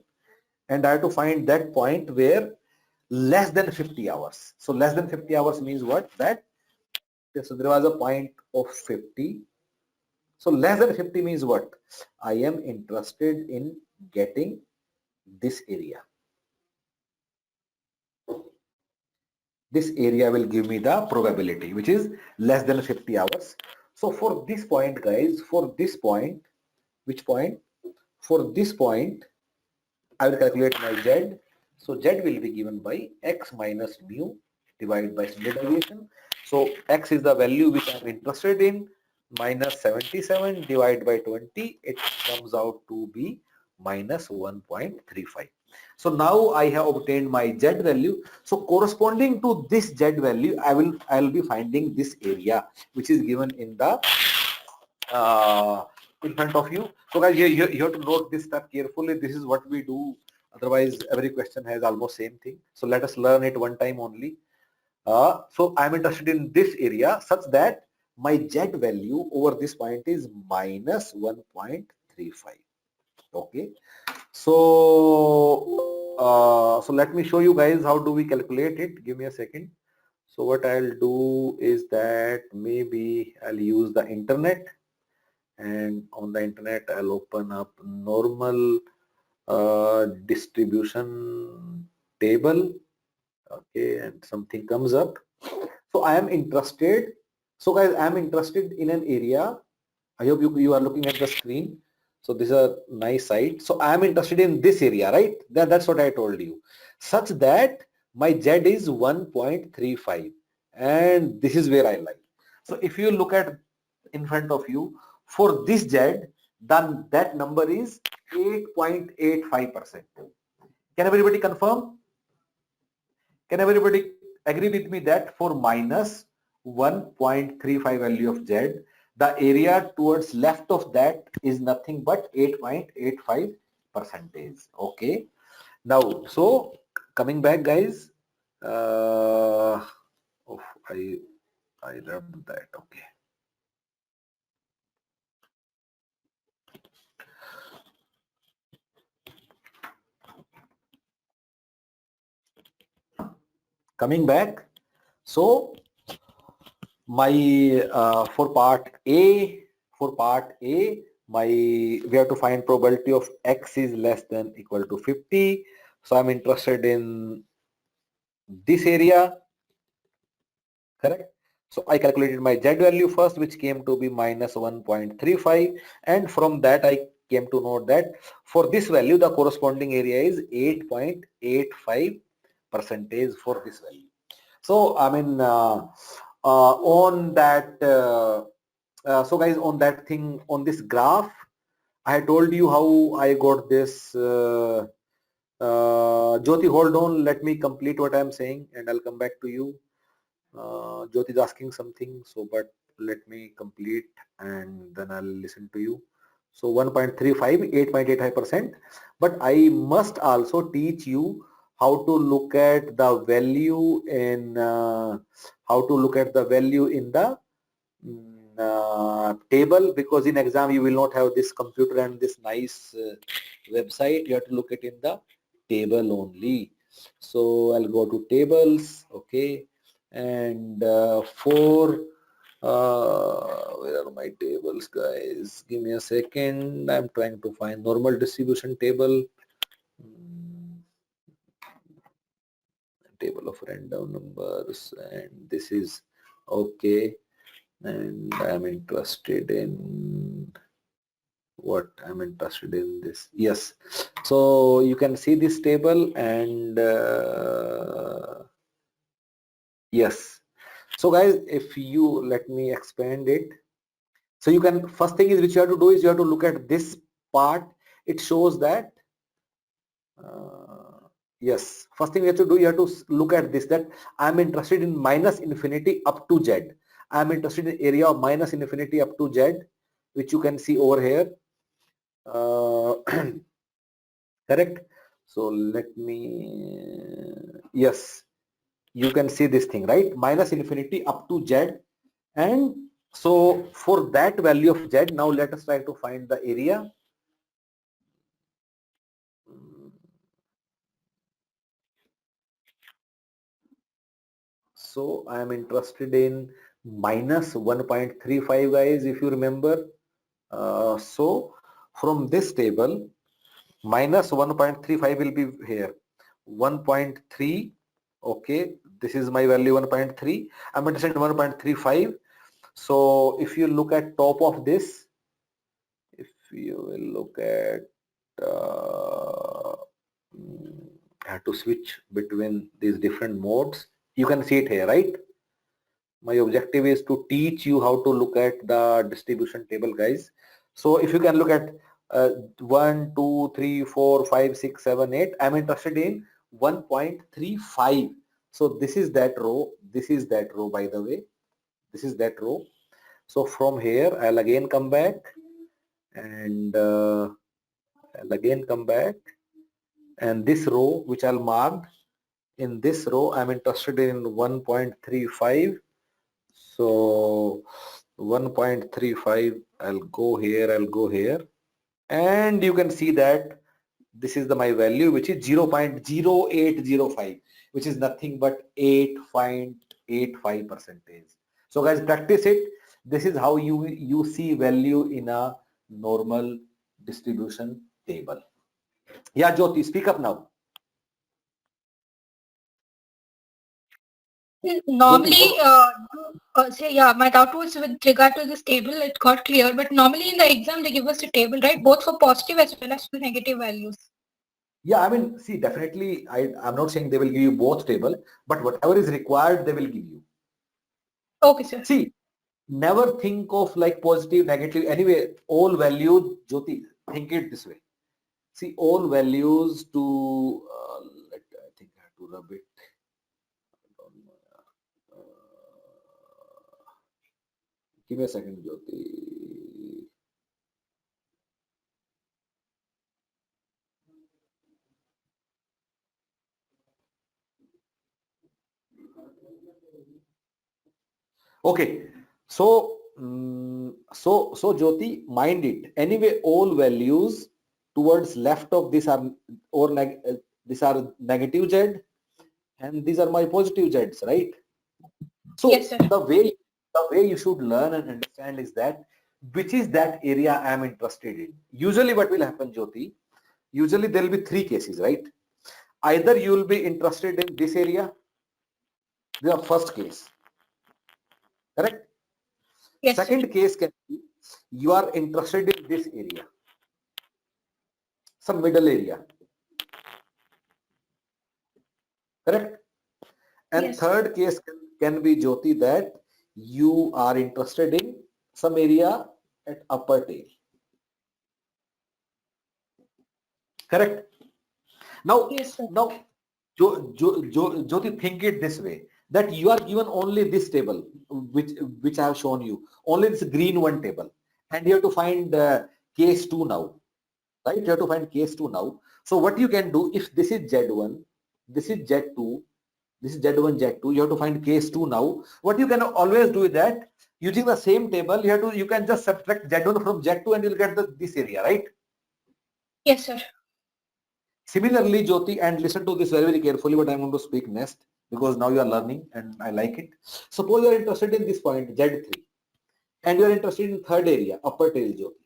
and I have to find that point where less than 50 hours. So less than 50 hours means what? That so there was a point of 50. So less than 50 means what? I am interested in getting this area. This area will give me the probability, which is less than 50 hours. So for this point, guys, for this point, which point? For this point, I will calculate my Z. So Z will be given by X minus mu divided by standard deviation. So X is the value which I am interested in, minus 77 divided by 20, it comes out to be minus 1.35. So now I have obtained my Z value. So corresponding to this Z value, I will be finding this area which is given in the in front of you. So guys, you have to note this step carefully. This is what we do. Otherwise, every question has almost same thing. So let us learn it one time only. So I'm interested in this area such that my Z value over this point is minus 1.35. Okay. So so let me show you guys how do we calculate it. Give me a second. So what I'll do is that maybe I'll use the internet, and on the internet I'll open up normal distribution table. Okay, and something comes up. So I am interested. So guys, I am interested in an area. I hope you are looking at the screen. So this is a nice site. So I am interested in this area, right? That's what I told you. Such that my Z is 1.35, and this is where I lie. So if you look at in front of you, for this Z, then that number is 8.85%. Can everybody confirm? Can everybody agree with me that for minus 1.35 value of Z, the area towards left of that is nothing but 8.85 percentage. Okay. Now, so coming back, guys. Oh, I learned that. Okay. Coming back. So my for part A, we have to find probability of X is less than equal to 50. So I'm interested in this area, correct? So I calculated my Z value first, which came to be minus 1.35, and from that I came to know that for this value the corresponding area is 8.85 percentage for this value. So I mean on that so guys, on that thing, on this graph, I had told you how I got this. Jyoti, hold on, let me complete what I am saying and I'll come back to you. Jyoti is asking something, so but let me complete and then I'll listen to you. So 1.35, 8.85%, but I must also teach you how to look at the value in the table, because in exam you will not have this computer and this nice website. You have to look at in the table only. So I'll go to tables. Okay, and for where are my tables, guys? Give me a second. I'm trying to find normal distribution table. Table of random numbers, and this is okay. And I'm interested in what I'm interested in this. Yes. So you can see this table, and yes. So guys, if you let me expand it. So you can, first thing is which you have to do is you have to look at this part. It shows that yes, first thing you have to do, you have to look at this, that I'm interested in minus infinity up to Z. I'm interested in area of minus infinity up to Z, which you can see over here. Correct. So let me, yes, you can see this thing, right? Minus infinity up to Z. And so for that value of Z, now let us try to find the area. So I am interested in minus 1.35 guys, if you remember. So from this table, minus 1.35 will be here. 1.3, okay, this is my value 1.3. I'm interested in 1.35. So if you look at top of this, if you will look at, I have to switch between these different modes. You can see it here, right? My objective is to teach you how to look at the distribution table, guys. So if you can look at 1, 2, 3, 4, 5, 6, 7, 8, I'm interested in 1.35. So this is that row. This is that row, by the way. This is that row. So from here, I'll again come back and I'll again come back. And this row, which I'll mark, in this row, I'm interested in 1.35. So 1.35, I'll go here, and you can see that this is my value, which is 0.0805, which is nothing but 8.85 percentage. So guys, practice it. This is how you see value in a normal distribution table. Yeah, Jyoti, speak up now. Normally, yeah, my doubt was with regard to this table, it got clear, but normally in the exam they give us a table, right? Both for positive as well as for negative values. Yeah, I mean, see, definitely, I'm not saying they will give you both table, but whatever is required, they will give you. Okay, sir. See, never think of like positive, negative. Anyway, all values, Jyoti, think it this way. See, all values to, I think I have to rub it. Give me a second, Jyoti. Okay, so so Jyoti, mind it. Anyway, all values towards left of this are these are negative Z, and these are my positive Z's, right? So yes, sir. the way you should learn and understand is that which is that area I am interested in. Usually, what will happen, Jyoti? Usually there will be three cases, right? Either you will be interested in this area, the first case, correct? Yes, Second sir. case can be you are interested in this area, some middle area, correct? And Yes, third case can be, Jyoti, that you are interested in some area at upper tail, correct? Now, yes, sir. now, Jyoti, think it this way, that you are given only this table, which I have shown you, only this green one table, and you have to find case 2 now, right? You have to find case 2 now. So what you can do, if this is Z1, this is Z2, this is Z1, Z2, you have to find case 2 now. What you can always do is that using the same table, you can just subtract Z1 from Z2 and you'll get this area, right? Yes, sir. Similarly, Jyoti, and listen to this very, very carefully what I'm going to speak next, because now you are learning and I like it. Suppose you are interested in this point, Z3, and you are interested in third area, upper tail, Jyoti.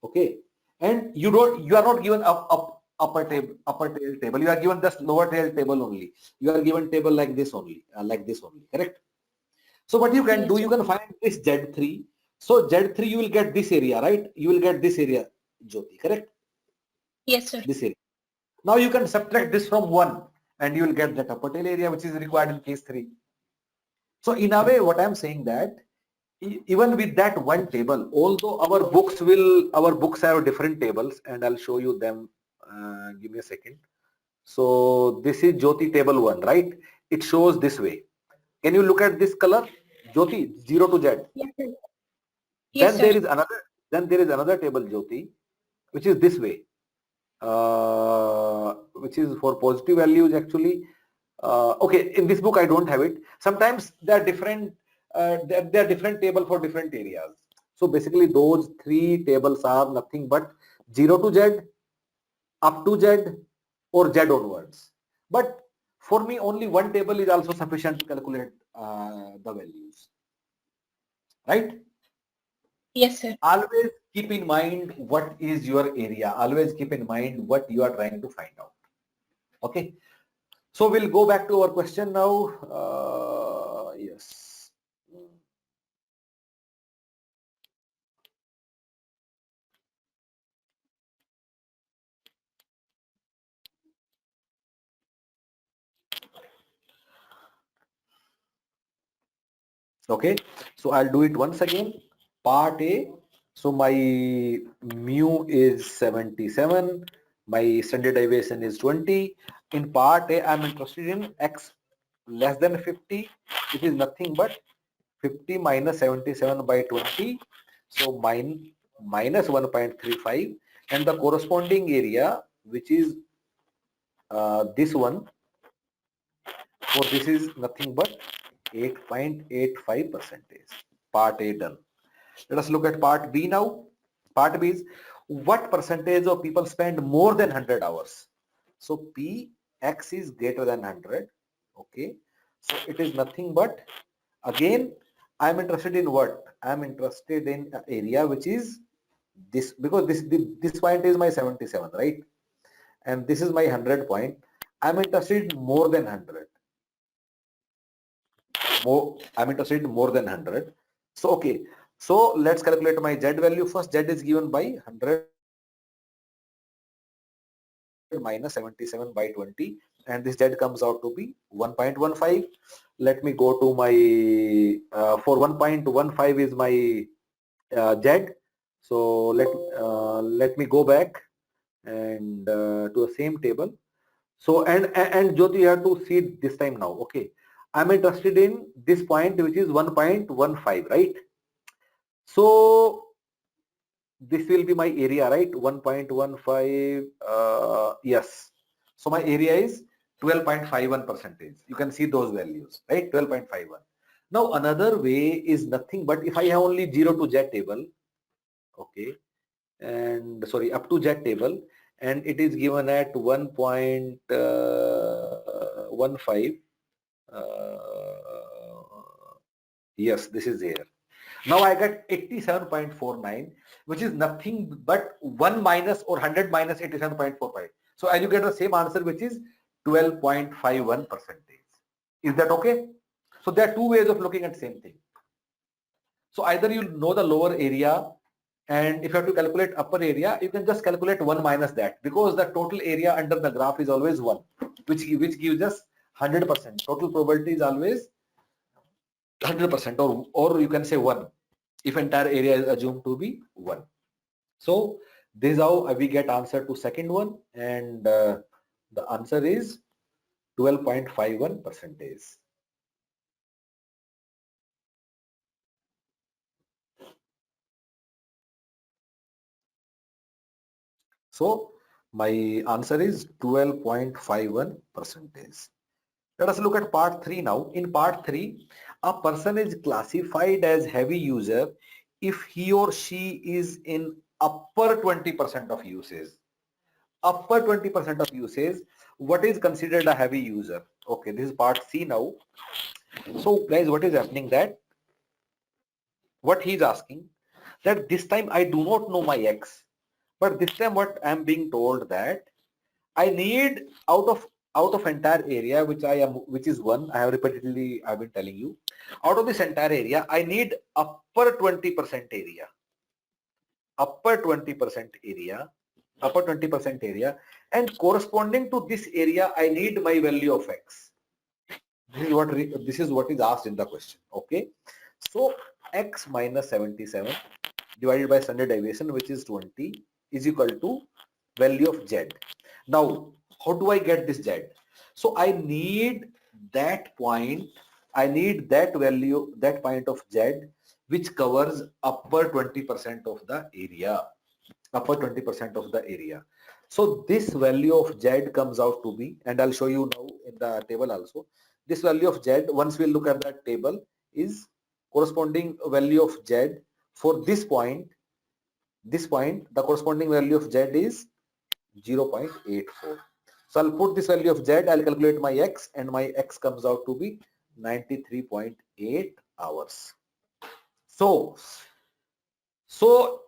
Okay. And you are not given upper tail table. You are given just lower tail table only. You are given table like this only, correct? So what you can Yes, do, sir. you can find this Z3. So Z3, you will get this area, right? You will get this area, Jyoti, correct? Yes, sir. This area. Now you can subtract this from 1 and you will get that upper tail area, which is required in case 3. So in a way, what I'm saying that even with that one table, although our books have different tables, and I'll show you them. Give me a second. So this is Jyoti table 1, right? It shows this way. Can you look at this color? Jyoti, 0 to Z. Yes, sir. Yes, Then sir. there is another table, Jyoti, which is this way. Which is for positive values actually. Okay, in this book I don't have it. Sometimes there are different table for different areas. So basically those three tables are nothing but 0 to Z, up to Z, or Z onwards. But for me only one table is also sufficient to calculate the values, right? Yes, sir. Always keep in mind what is your area. Always keep in mind what you are trying to find out. Okay. So we'll go back to our question now. Yes. Okay. So I'll do it once again. Part A. So my mu is 77. My standard deviation is 20. In part A, I'm interested in x less than 50. It is nothing but 50 minus 77 by 20. So minus 1.35, and the corresponding area, which is this one, so this is nothing but 8.85 percentage. Part A done. Let us look at part B now. Part B is what percentage of people spend more than 100 hours. So P x is greater than 100. Okay. So it is nothing but, again, I'm interested in what? I'm interested in area which is this, because this point is my 77, right? And this is my 100 point. I'm interested in more than 100. I'm interested in more than 100. So okay. So let's calculate my Z value first. Z is given by 100 minus 77 by 20, and this Z comes out to be 1.15. Let me go to my, for 1.15 is my Z. So let me go back and to the same table. So and Jyoti, you have to see it this time now. Okay, I'm interested in this point which is 1.15, right? So this will be my area, right? 1.15. Yes. So my area is 12.51 percentage. You can see those values, right? 12.51. Now another way is nothing but if I have only 0 to Z table, okay, and sorry, up to Z table, and it is given at 1.15. Yes, this is here. Now I get 87.49, which is nothing but 1 minus or 100 minus 87.45. So as you get the same answer, which is 12.51 percentage. Is that okay? So there are two ways of looking at same thing. So either you know the lower area, and if you have to calculate upper area, you can just calculate 1 minus that, because the total area under the graph is always 1, which gives us 100%. Total probability is always 100%, or you can say 1 if entire area is assumed to be 1. So this is how we get answer to second one, and the answer is 12.51 percentage. So my answer is 12.51 percentage. Let us look at part 3 now. In part 3, a person is classified as heavy user if he or she is in upper 20% of usage. Upper 20% of usage, what is considered a heavy user? Okay, this is part C now. So guys, what is happening, that what he's asking, that this time I do not know my X, but this time what I'm being told, that I need out of entire area which is 1, I have repeatedly I've been telling you, out of this entire area I need upper 20% area, upper 20% area, upper 20% area, and corresponding to this area I need my value of X. This is what is asked in the question. Okay, so X minus 77 divided by standard deviation, which is 20, is equal to value of Z. Now how do I get this Z? So I need that point, I need that value, that point of Z which covers upper 20% of the area, upper 20% of the area. So this value of Z comes out to be, and I'll show you now in the table also, this value of Z, once we look at that table, is corresponding value of Z for this point, the corresponding value of Z is 0.84. So I'll put this value of Z, I'll calculate my X, and my X comes out to be 93.8 hours. So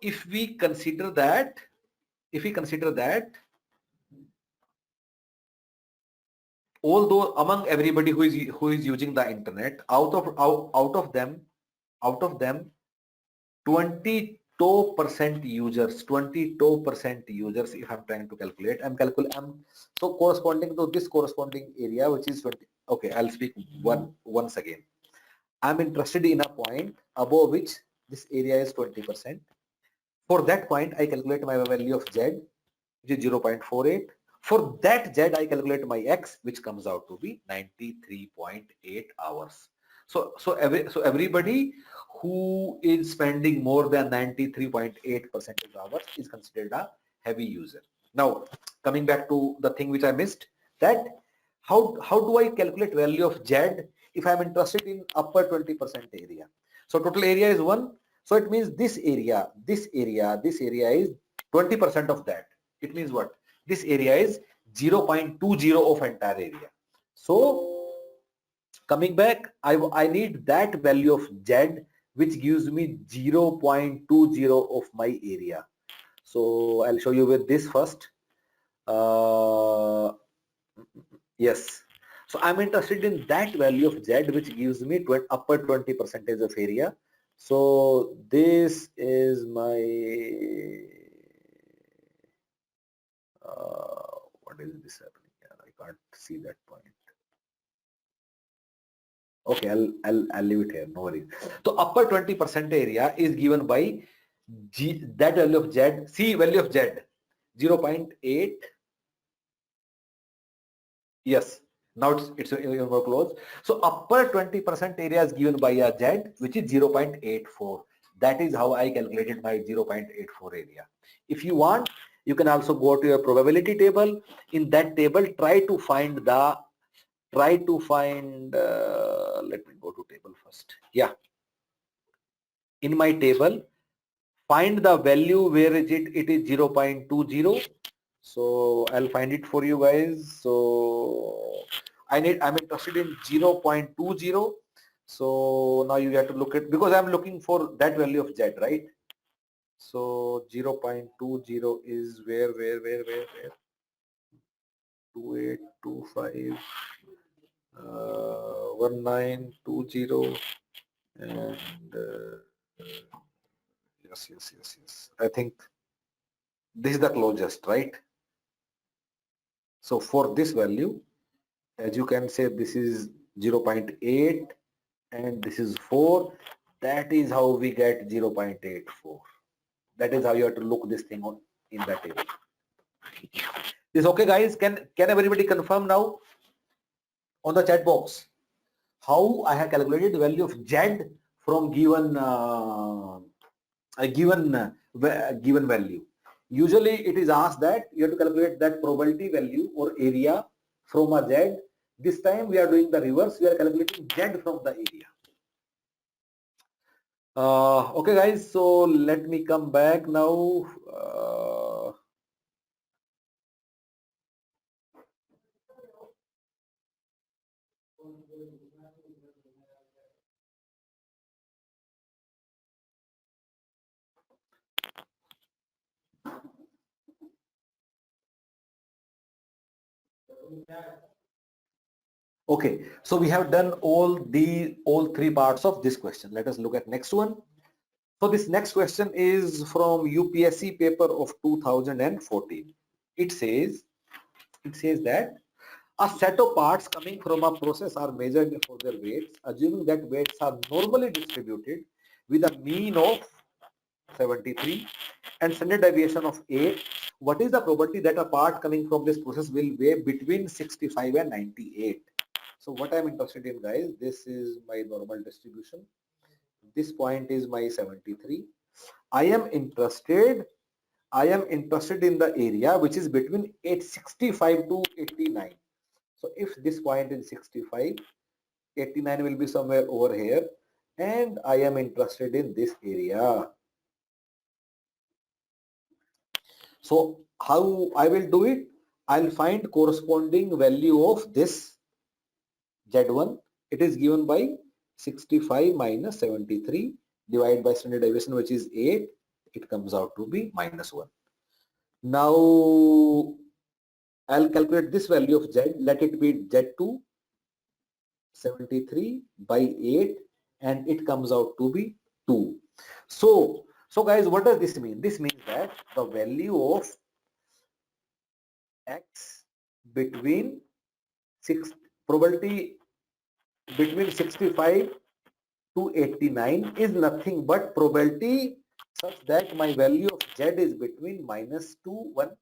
if we consider that, although among everybody who is using the internet, out of them 22% users, if I'm trying to calculate, so corresponding to this corresponding area, which is 20. Okay, I'll speak once again. I'm interested in a point above which this area is 20%. For that point, I calculate my value of Z, which is 0.48. For that Z, I calculate my X, which comes out to be 93.8 hours. So everybody who is spending more than 93.8% hours is considered a heavy user. Now, coming back to the thing which I missed, that how do I calculate value of Z if I'm interested in upper 20% area? So total area is 1. So it means this area is 20% of that. It means what? This area is 0.20 of entire area. So coming back, I need that value of Z, which gives me 0.20 of my area. So I'll show you with this first. Yes. So I'm interested in that value of Z, which gives me upper 20% of area. So this is my what is this happening here? I can't see that point. Okay, I'll leave it here. No worries. So upper 20% area is given by that value of Z. See value of Z 0.8. Yes. Now it's more close. So upper 20% area is given by a Z, which is 0.84. That is how I calculated my 0.84 area. If you want, you can also go to your probability table. In that table, try to find, let me go to table first. Yeah. In my table, find the value where is it? It is 0.20. So I'll find it for you guys. So I'm interested in 0.20. So now you have to look at, because I'm looking for that value of Z, right? So 0.20 is where 2825 1920 and yes. I think this is the closest, right? So for this value, as you can say, this is 0.8 and this is 4. That is how we get 0.84. That is how you have to look this thing on in that table. Is okay, guys? Can everybody confirm now on the chat box how I have calculated the value of Z from given given value? Usually it is asked that you have to calculate that probability value or area from a Z. This time we are doing the reverse. We are calculating Z from the area. Okay, guys. So let me come back now. Okay, so we have done all three parts of this question. Let us look at next one. So this next question is from UPSC paper of 2014. It says that a set of parts coming from a process are measured for their weights, assuming that weights are normally distributed with a mean of 73 and standard deviation of 8. What is the probability that a part coming from this process will weigh between 65 and 98? So what I'm interested in, guys, this is my normal distribution. This point is my 73. I am interested in the area which is between 865 to 89. So if this point is 65, 89 will be somewhere over here, and I am interested in this area. So how I will do it? I'll find corresponding value of this Z1 It is given by 65 minus 73 divided by standard deviation, which is 8. It comes out to be -1. Now I'll calculate this value of Z. Let it be Z2 73 by 8, and it comes out to be 2. So guys, what does this mean? This means that the value of X between probability between 65 to 89 is nothing but probability such that my value of Z is between -2, 1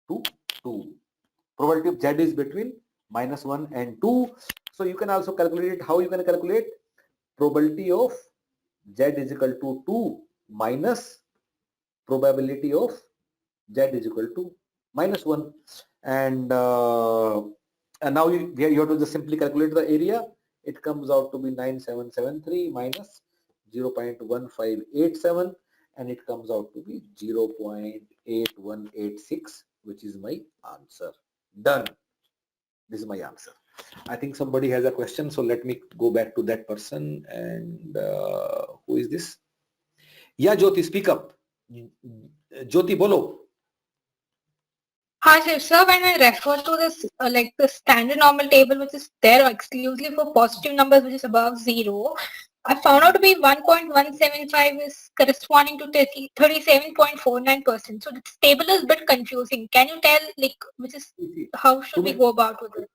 to 2. Probability of Z is between -1 and 2. So you can also calculate it. How you can calculate? Probability of Z is equal to 2 minus probability of Z is equal to -1. And now you have to just simply calculate the area. It comes out to be 9773 minus 0.1587, and it comes out to be 0.8186, which is my answer. Done. This is my answer. I think somebody has a question, so let me go back to that person. And who is this? Yeah, Jyoti, speak up. Jyoti, bolo. Hi, sir. When I refer to this, like the standard normal table, which is there exclusively for positive numbers, which is above 0, I found out to be 1.175 is corresponding to 37.49%. So this table is a bit confusing. Can you tell, like, which is how should we go about with it?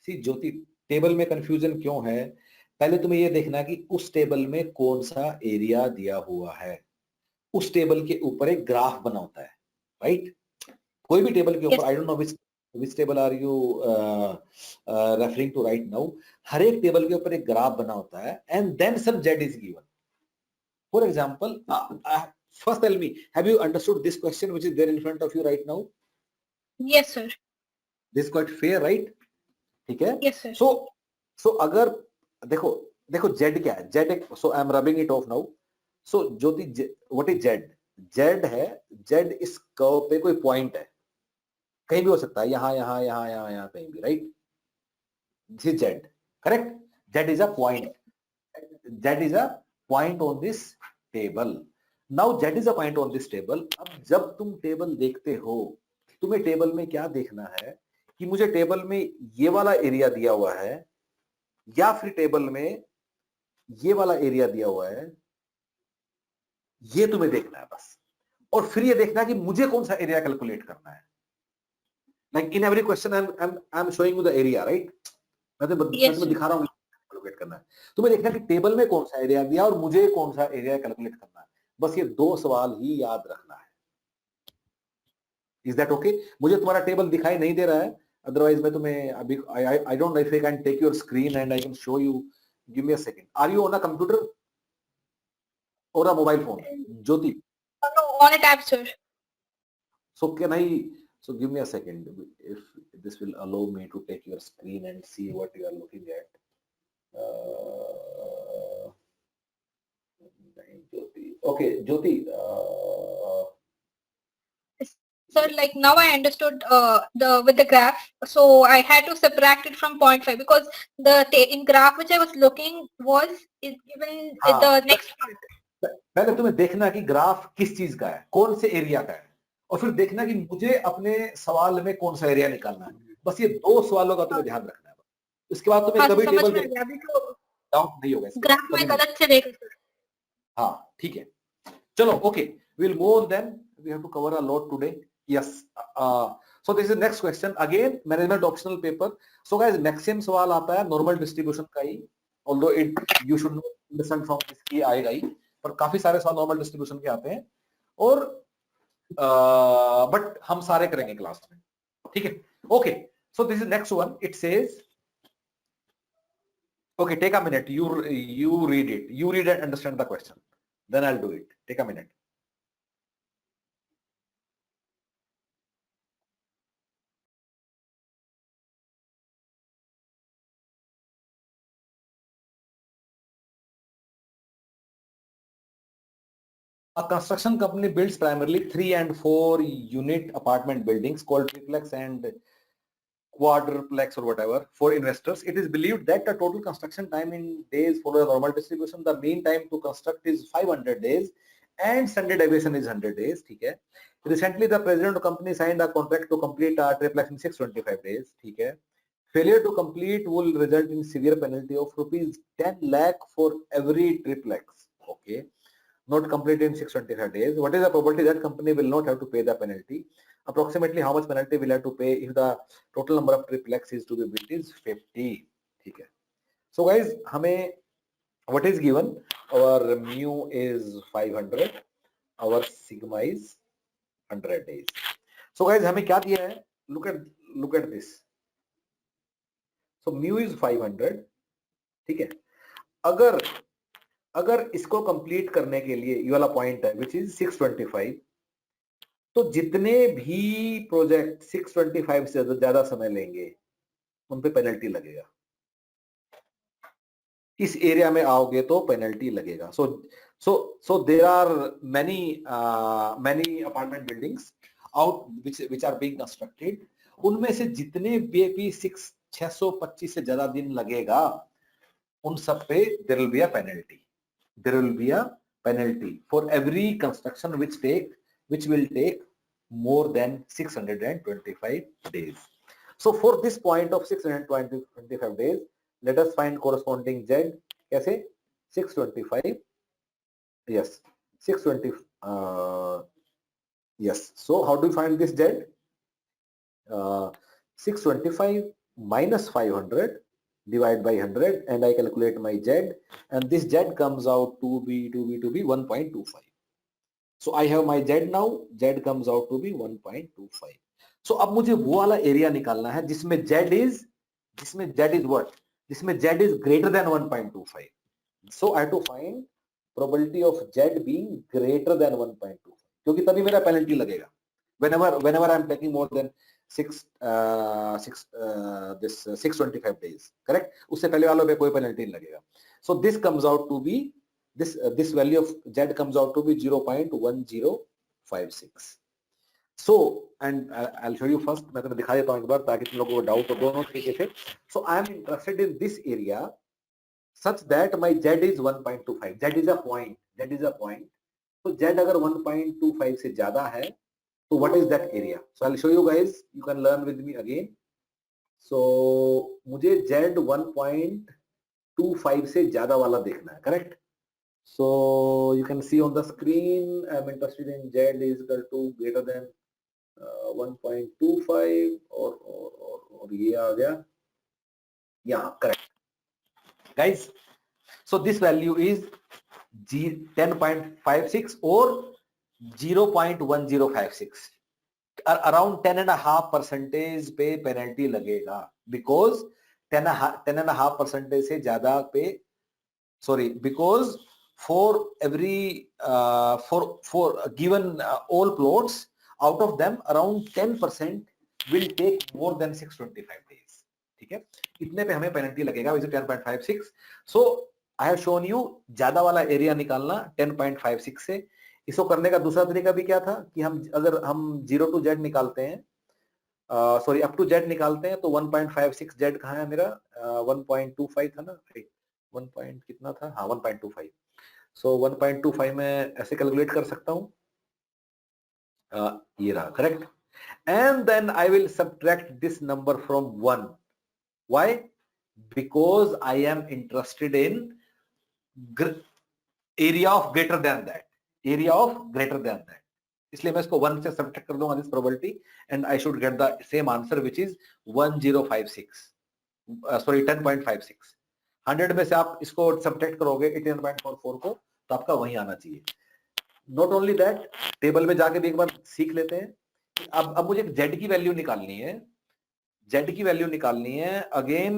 See, Jyoti, table में confusion क्यों है? पहले तुम्हें ये देखना कि उस table में कौन सा एरिया दिया हुआ है. उस टेबल के ऊपर एक ग्राफ बना होता है, राइट? कोई भी टेबल के ऊपर, I don't know which table are you referring to right now. हर एक टेबल के ऊपर एक ग्राफ बना होता है, and then some Z is given. For example, first tell me, have you understood this question which is there in front of you right now? Yes, sir. This is quite fair, right? ठीक है? Yes, sir. So अगर देखो Z क्या है? Z, so I am rubbing it off now. So Jyoti, what is Z? Z है, Z इस curve पे कोई पॉइंट है, कहीं भी हो सकता है, यहाँ कहीं भी, right? This is Z, correct? Z is a point. Z is a point on this table. Now Z is a point on this table. अब जब तुम टेबल देखते हो, तुम्हें टेबल में क्या देखना है कि मुझे टेबल में ये वाला एरिया दिया हुआ है या फिर टेबल में ये वाला एरिया दिया हुआ है, ये तुम्हें देखना है बस. और फिर ये देखना है कि मुझे कौन सा एरिया कैलकुलेट करना है. Like in every question I'm showing you the area, right? मैं तुम्हें दिखा रहा हूँ कैलकुलेट करना है. तुम्हें देखना है कि टेबल में कौन सा एरिया दिया और मुझे कौन सा एरिया कैलकुलेट करना है. बस ये 2 सवाल ही याद रखना है. Is that okay? मुझे तुम्हारा टेबल दिखाई नहीं दे रहा है, अदरवाइज मैं तुम्हें अभी I don't know if I can take your screen and I can show you. Give me a second. Are you on a computer or a mobile phone, Jyoti? No, on a tab, sir. So give me a second if this will allow me to take your screen and see what you are looking at. Okay, Jyoti. Sir, like now I understood with the graph. So I had to subtract it from 0.5 because in graph which I was looking is given the next part. पहले तुम्हें देखना कि graph किस चीज का है, कौन से एरिया का है, और फिर देखना कि मुझे अपने सवाल में कौन सा एरिया निकालना है. बस ये 2 सवालों का तुम्हें ध्यान रखना है. इसके बाद तुम्हें कभी टेबल में डाउट नहीं होगा. ग्राफ में गलत से देख. हाँ, ठीक है, चलो. Okay, we will move on then. We have to cover a lot today. Yes. So this is next question. Again, management optional paper. So guys, maximum सवाल आता है normal distribution का ही. Although you should understand from this की आएगा ही, पर काफी सारे सवाल normal distribution के आते हैं. और but हम सारे करेंगे क्लास में, ठीक है? Okay. So this is next one. It says, okay, take a minute. You read it. You read and understand the question. Then I'll do it. Take a minute. A construction company builds primarily 3 and 4 unit apartment buildings called triplex and quadruplex or whatever for investors, it is believed that the total construction time in days for a normal distribution, the mean time to construct is 500 days and standard deviation is 100 days. ठीक है. Recently the president of the company signed a contract to complete a triplex in 625 days. ठीक है. Failure to complete will result in severe penalty of rupees 10 lakh for every triplex. Okay. Not completed in 625 days. What is the probability that company will not have to pay the penalty? Approximately how much penalty will have to pay if the total number of triplex is to be built is 50. ठीक है. So guys, हमें what is given? Our mu is 500. Our sigma is 100 days. So guys, हमें क्या दिया है? Look at this. So mu is 500. ठीक है. अगर इसको कंप्लीट करने के लिए ये वाला पॉइंट है विच इज 625, तो जितने भी प्रोजेक्ट 625 से ज्यादा समय लेंगे उन पे पेनल्टी लगेगा. इस एरिया में आओगे तो पेनल्टी लगेगा. So there are many apartment buildings out which are being constructed. उनमें से जितने भी 625 से ज्यादा दिन लगेगा उन सब पे there will be a penalty. There will be a penalty for every construction which will take more than 625 days. So for this point of 625 days, let us find corresponding Z. कैसे? 625. Yes, 620. Yes. So how do you find this Z? 625 minus 500 divide by 100 and I calculate my Z, and this Z comes out to be 1.25. So I have my Z now. Z comes out to be 1.25. So अब मुझे वो वाला area निकालना है जिसमें Z is what? जिसमें Z is greater than 1.25. So I have to find probability of Z being greater than 1.25, क्योंकि तभी मेरा पेनल्टी लगेगा. Whenever I am taking more than 625 days, correct? उससे पहले वालों पे कोई पेनल्टी नहीं लगेगा. So this comes out to be this value of Z comes out to be 0.1056. So and I'll show you first. मैं तुम्हें दिखा देता हूँ एक बार ताकि तुम लोगों को डाउट हो दोनों तरीके से. So I am interested in this area such that my Z is 1.25. Z is a point. So Z अगर 1.25 से ज्यादा है, so what is that area? So I'll show you guys. You can learn with me again. So मुझे Z 1.25 से ज्यादा वाला देखना है, correct? So you can see on the screen. I'm interested in Z is equal to greater than 1.25 और ये आ गया. Yeah, correct, guys. So this value is 10.56 or 0.1056. Around 10.5% पे पेनल्टी लगेगा because 10.5% से ज्यादा पे because for every for given all plots, out of them around 10% will take more than 625 days. ठीक है, इतने पे हमें पेनल्टी लगेगा which is 10.56. So I have shown you ज्यादा वाला एरिया निकालना 10.56 से. इसको करने का दूसरा तरीका भी क्या था कि अगर हम 0 to Z निकालते हैं, अप टू Z निकालते हैं, तो 1.56 Z कहाँ है मेरा? 1.25 था ना, 1 पॉइंट कितना था? हाँ 1.25. सो 1.25 में ऐसे कैलकुलेट कर सकता हूँ. ये रहा, correct. And then I will subtract this number from 1. Why? Because I am interested in area of greater than that. इसलिए मैं इसको 1 से सब्ट्रैक्ट कर दूंगा this probability and I should get the same answer which is 1056. 10.56. 100 में से आप इसको सब्ट्रैक्ट करोगे 18.44 को, तो आपका वही आना चाहिए. नॉट ओनली दैट, टेबल में जाके भी एक बार सीख लेते हैं. अब मुझे Z की वैल्यू निकालनी है. अगेन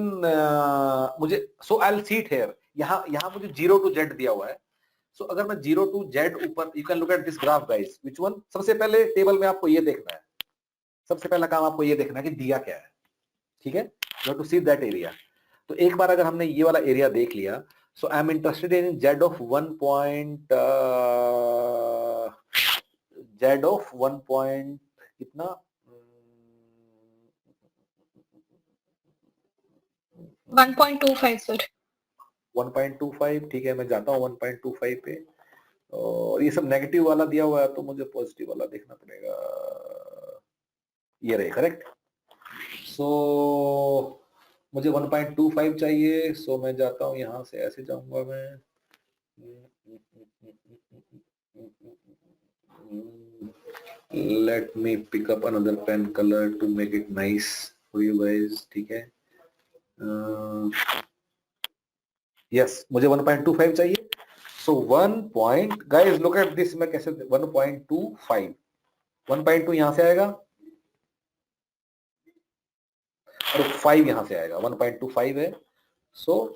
मुझे so I will see it here. यहाँ मुझे 0 to Z दिया हुआ है. सो अगर मैं 0 to Z ऊपर, you can look at this graph guys. Which one? सबसे पहले टेबल में आपको ये देखना है. सबसे पहला काम आपको ये देखना है कि दिया क्या है. ठीक है, you have to see that area. तो एक बार अगर हमने ये वाला एरिया देख लिया, so I am interested in Z of 1 कितना? 1.25 sir. 1.25 ठीक है, मैं जाता हूँ 1.25 पे, और ये सब नेगेटिव वाला दिया हुआ है तो मुझे पॉजिटिव वाला देखना पड़ेगा, ये रहे करेक्ट। सो मुझे 1.25 चाहिए, सो मैं जाता हूँ यहाँ से, ऐसे जाऊंगा मैं, let me pick up another pen color to make it nice for you guys, ठीक है। yes, मुझे 1.25 चाहिए, so 1 point, guys look at this, मैं कैसे 1.25, 1.2 यहाँ से आएगा और 5 यहाँ से आएगा, 1.25 है, so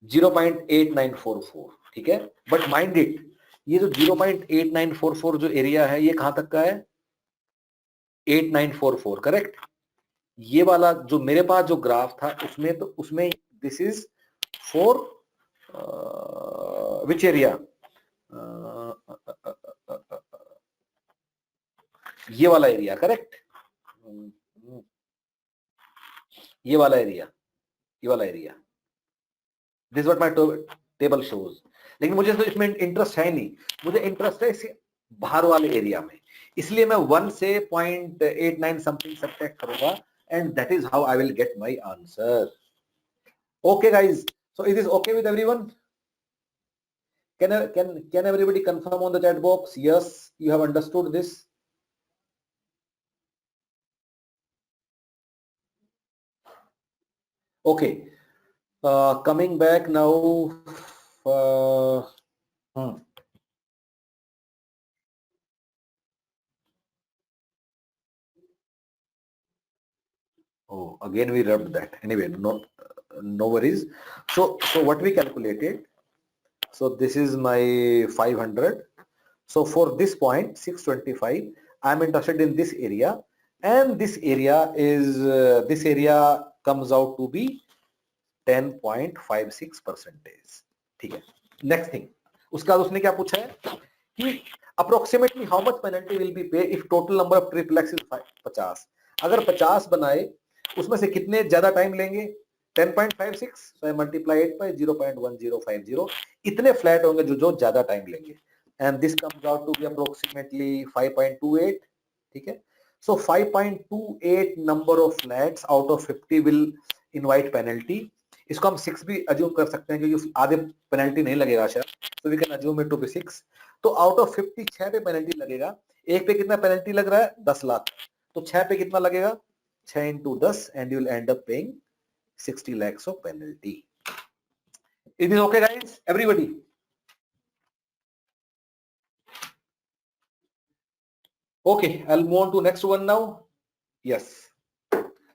0.8944, ठीक है। बट माइंड इट, ये जो 0.8944 जो एरिया है ये कहां तक का है, 8944 करेक्ट। ये वाला जो मेरे पास जो ग्राफ था उसमें, तो उसमें this is for which area, ये वाला एरिया करेक्ट, ये वाला एरिया, ये वाला area, this what my table shows. लेकिन मुझे तो इसमें इंटरेस्ट है नहीं, मुझे इंटरेस्ट है इसे बाहर वाले एरिया में, इसलिए मैं 1 से 0.89 समथिंग सब्ट्रैक्ट करूंगा, and that is how I will get my answer. Okay guys, so is this okay with everyone? Can everybody confirm on the chat box? Yes, you have understood this. Okay, coming back now. Oh, again we rubbed that. Anyway, no worries. So what we calculated. So this is my 500. So for this point 625, I'm interested in this area, and this area is this area comes out to be 10.56%. ठीक है। Next thing, उसका बाद उसने क्या पूछा है कि approximately how much penalty will be paid if total number of triplex is 50. अगर 50 बनाए उसमें से कितने ज्यादा टाइम लेंगे, 10.56, so I multiply it by 0.1050, इतने फ्लैट होंगे जो ज्यादा टाइम लेंगे, and this comes out to be approximately 5.28, ठीक है। So 5.28 number of flats out of 50 will invite penalty. इसको हम 6 भी अज्यूम कर सकते हैं क्योंकि आधे पेनल्टी नहीं लगेगा शायद, so we can assume it to be 6. तो आउट ऑफ 50 6 पे पेनल्टी लगेगा, एक पे कितना पेनल्टी लग रहा है, 10 लाख, तो 6 पे कितना लगेगा, 6 into 10, and you will end up paying 60 lakhs of penalty. Is this okay guys, everybody? Okay, I'll move on to next one now. Yes,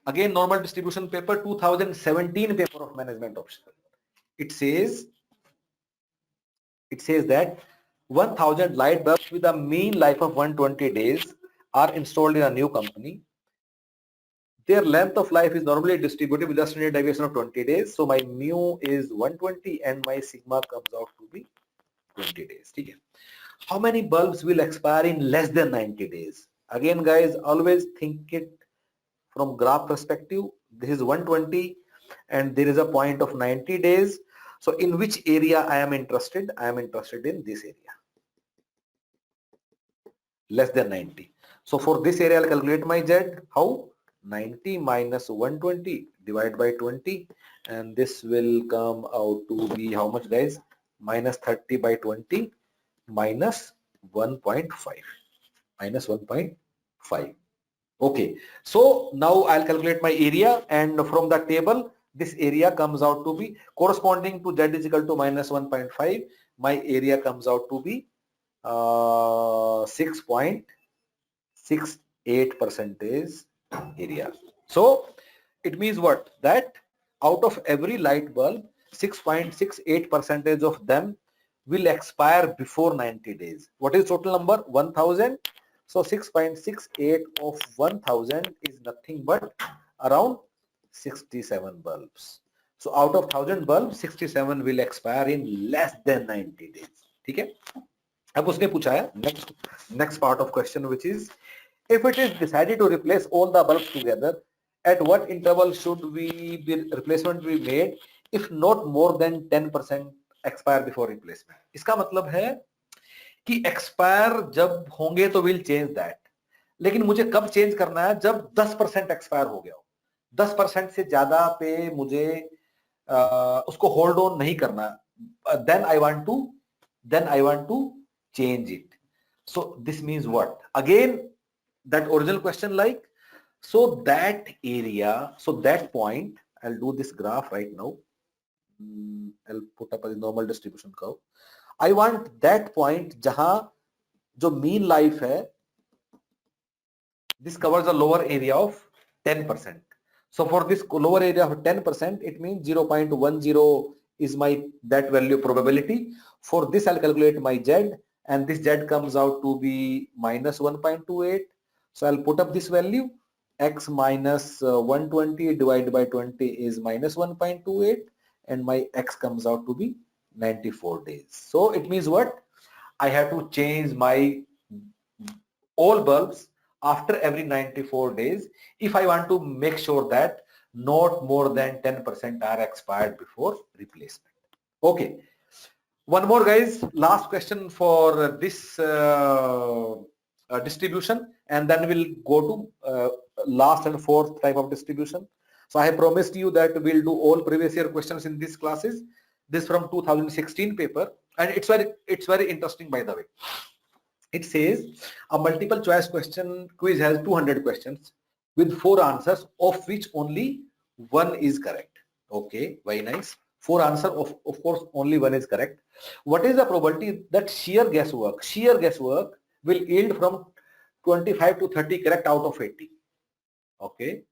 again normal distribution paper, 2017 paper of management optional. It says that 1000 light bulbs with a mean life of 120 days are installed in a new company. Their length of life is normally distributed with a standard deviation of 20 days. So my mu is 120 and my sigma comes out to be 20 days. Okay. How many bulbs will expire in less than 90 days? Again guys, always think it from graph perspective. This is 120 and there is a point of 90 days. So in which area I am interested? I am interested in this area, less than 90. So for this area I'll calculate my Z. How? 90 minus 120 divided by 20, and this will come out to be how much guys? Minus 30 by 20 minus 1.5, minus 1.5. Okay, so now I'll calculate my area, and from the table this area comes out to be corresponding to Z is equal to minus 1.5. My area comes out to be 6.68% area. So it means what? That out of every light bulb, 6.68% of them will expire before 90 days. What is total number? 1000. So 6.68 of 1000 is nothing but around 67 bulbs. So out of 1000 bulbs, 67 will expire in less than 90 days. ठीक है? अब उसने पूछा है next part of question, which is if it is decided to replace all the bulbs together at what interval should we be replacement be made if not more than 10% expire before replacement. इसका मतलब है कि expire जब होंगे तो will change that, लेकिन मुझे कब चेंज करना है, जब 10% एक्सपायर हो गया हो, 10% से ज्यादा पे मुझे उसको होल्ड ऑन नहीं करना, then I want to change it. So this means what? Again, that original question, like, so that area, so that point, I'll do this graph right now. I'll put up a normal distribution curve. I want that point जहां जो mean life है, this covers a lower area of 10%. So for this lower area of 10%, it means 0.10 is my that value probability. For this, I'll calculate my Z, and this Z comes out to be minus 1.28. So I'll put up this value. X minus 120 divided by 20 is minus 1.28, and my X comes out to be 94 days. So it means what? I have to change my all bulbs after every 94 days if I want to make sure that not more than 10% are expired before replacement. Okay, one more guys, last question for this distribution, and then we'll go to last and fourth type of distribution. So I have promised you that we'll do all previous year questions in these classes. This from 2016 paper, and it's very interesting, by the way. It says a multiple choice question quiz has 200 questions with 4 answers, of which only one is correct. Okay, very nice. 4 answers, of course, only one is correct. What is the probability that sheer guesswork will yield from 25 to 30 correct out of 80? Okay,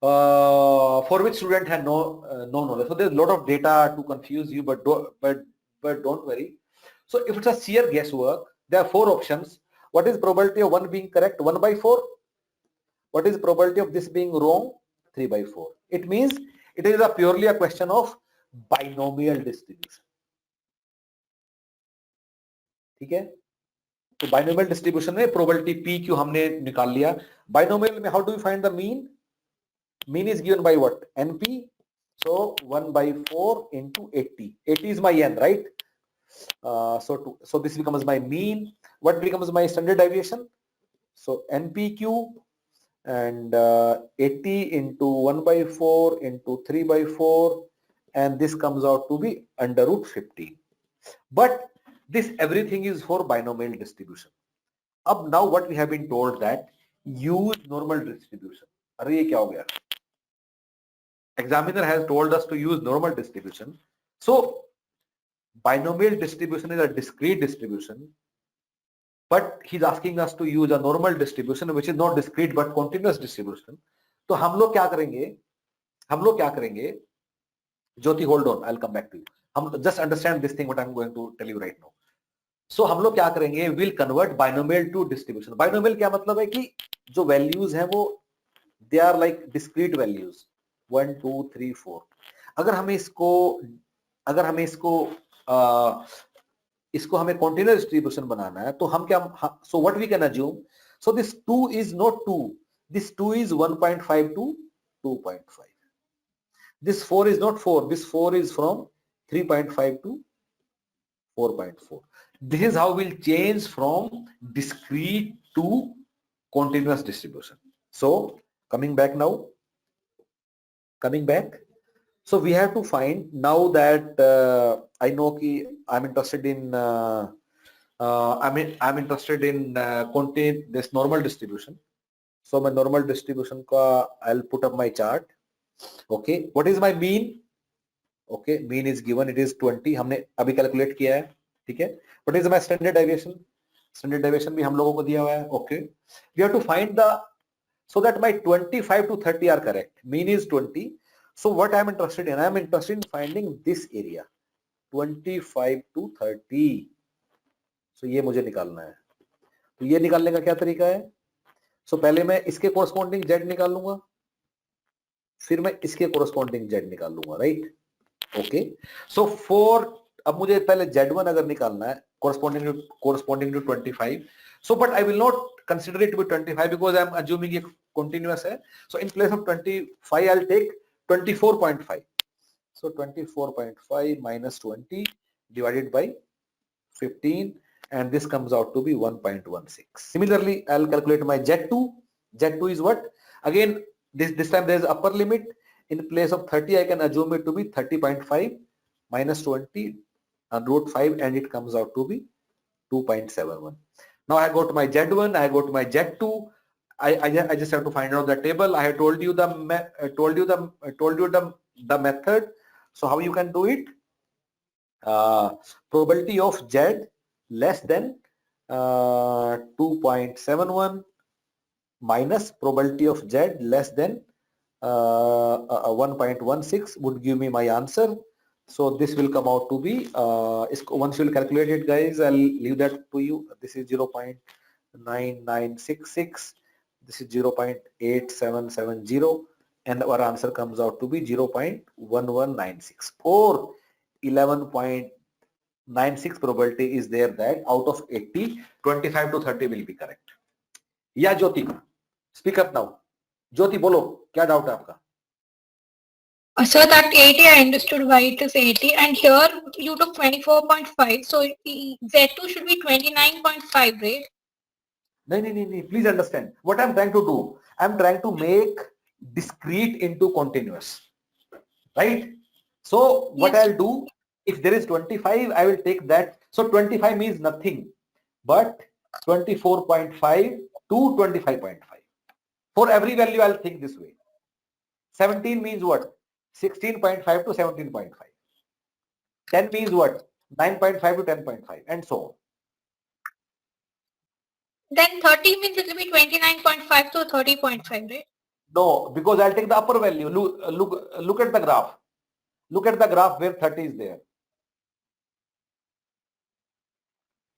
for which student had no knowledge. So there's a lot of data to confuse you, but don't worry. So if it's a sheer guesswork, there are 4 options. What is probability of one being correct? 1 by 4. What is probability of this being wrong? 3 by 4. It means it is purely a question of binomial distribution. ठीक है? तो binomial distribution में probability PQ हमने निकाल लिया. Binomial में how do we find the mean? Mean is given by what? NP. So 1 by 4 into 80. 80 is my N, right? So this becomes my mean. What becomes my standard deviation? So NPQ and 80 into 1 by 4 into 3 by 4, and this comes out to be under root 15. But this everything is for binomial distribution. Up now what we have been told that use normal distribution. अरे ये क्या हो गया? Examiner has told us to use normal distribution. So binomial distribution is a discrete distribution, but he's asking us to use a normal distribution which is not discrete but continuous distribution. तो हम लोग क्या करेंगे? Jyoti, hold on, I'll come back to you. हम just understand this thing what I'm going to tell you right now. So हम लोग क्या करेंगे? We'll convert binomial to distribution. Binomial क्या मतलब है कि जो values हैं वो they are like discrete values. 1, 2, 3, 4. अगर हमें इसको हमें continuous distribution बनाना है तो हम क्या, so what we can assume, so this 2 is not 2, this 2 is 1.5 to 2.5. This 4 is not 4, this 4 is from 3.5 to 4.4. This is how we'll change from discrete to continuous distribution. So coming back. So we have to find now that I know कि I'm interested in contain this normal distribution. So my normal distribution का I'll put up my chart. Okay, what is my mean? Okay, mean is given, it is 20. हमने अभी calculate किया है, ठीक है? What is my standard deviation? Standard deviation भी हम लोगों को दिया हुआ है. Okay, we have to find the, so that my 25 to 30 are correct. Mean is 20. So what I am interested in? I am interested in finding this area, 25 to 30. So ये मुझे निकालना है. तो ये निकालने का क्या तरीका है? So पहले मैं इसके corresponding Z निकाल लूंगा, फिर मैं इसके corresponding Z निकाल लूंगा, right? Okay. So for अब मुझे पहले Z1 अगर निकालना है corresponding to 25. So but I will not consider it to be 25 because I am assuming it continuous hai. So in place of 25 I'll take 24.5. So 24.5 minus 20 divided by 15, and this comes out to be 1.16. Similarly, I'll calculate my Z2. Z2 is what? Again, this time there is upper limit. In place of 30, I can assume it to be 30.5 minus 20 root 5, and it comes out to be 2.71. Now I go to my Z1, I go to my Z2. I just have to find out the table. I have told you the method. So how you can do it? Probability of Z less than 2.71 minus probability of Z less than 1.16 would give me my answer. So this will come out to be, once you will calculate it, guys, I'll leave that to you. This is 0.9966, this is 0.8770, and our answer comes out to be 0.1196, or 11.96 probability is there that out of 80, 25 to 30 will be correct. Yeah, Jyoti, speak up now. Jyoti, bolo, kya doubt hai aapka? So that 80 I understood why it is 80, and here you took 24.5, so Z2 should be 29.5, right? No, please understand what I'm trying to do. I'm trying to make discrete into continuous, right? So what Yes. I'll do, if there is 25, I will take that. So 25 means nothing but 24.5 to 25.5. For every value, I'll think this way. 17 means what? 16.5 to 17.5. 10 means what? 9.5 to 10.5, and so on. Then 30 means it will be 29.5 to 30.5, right? No, because I'll take the upper value. Look at the graph. Look at the graph where 30 is there.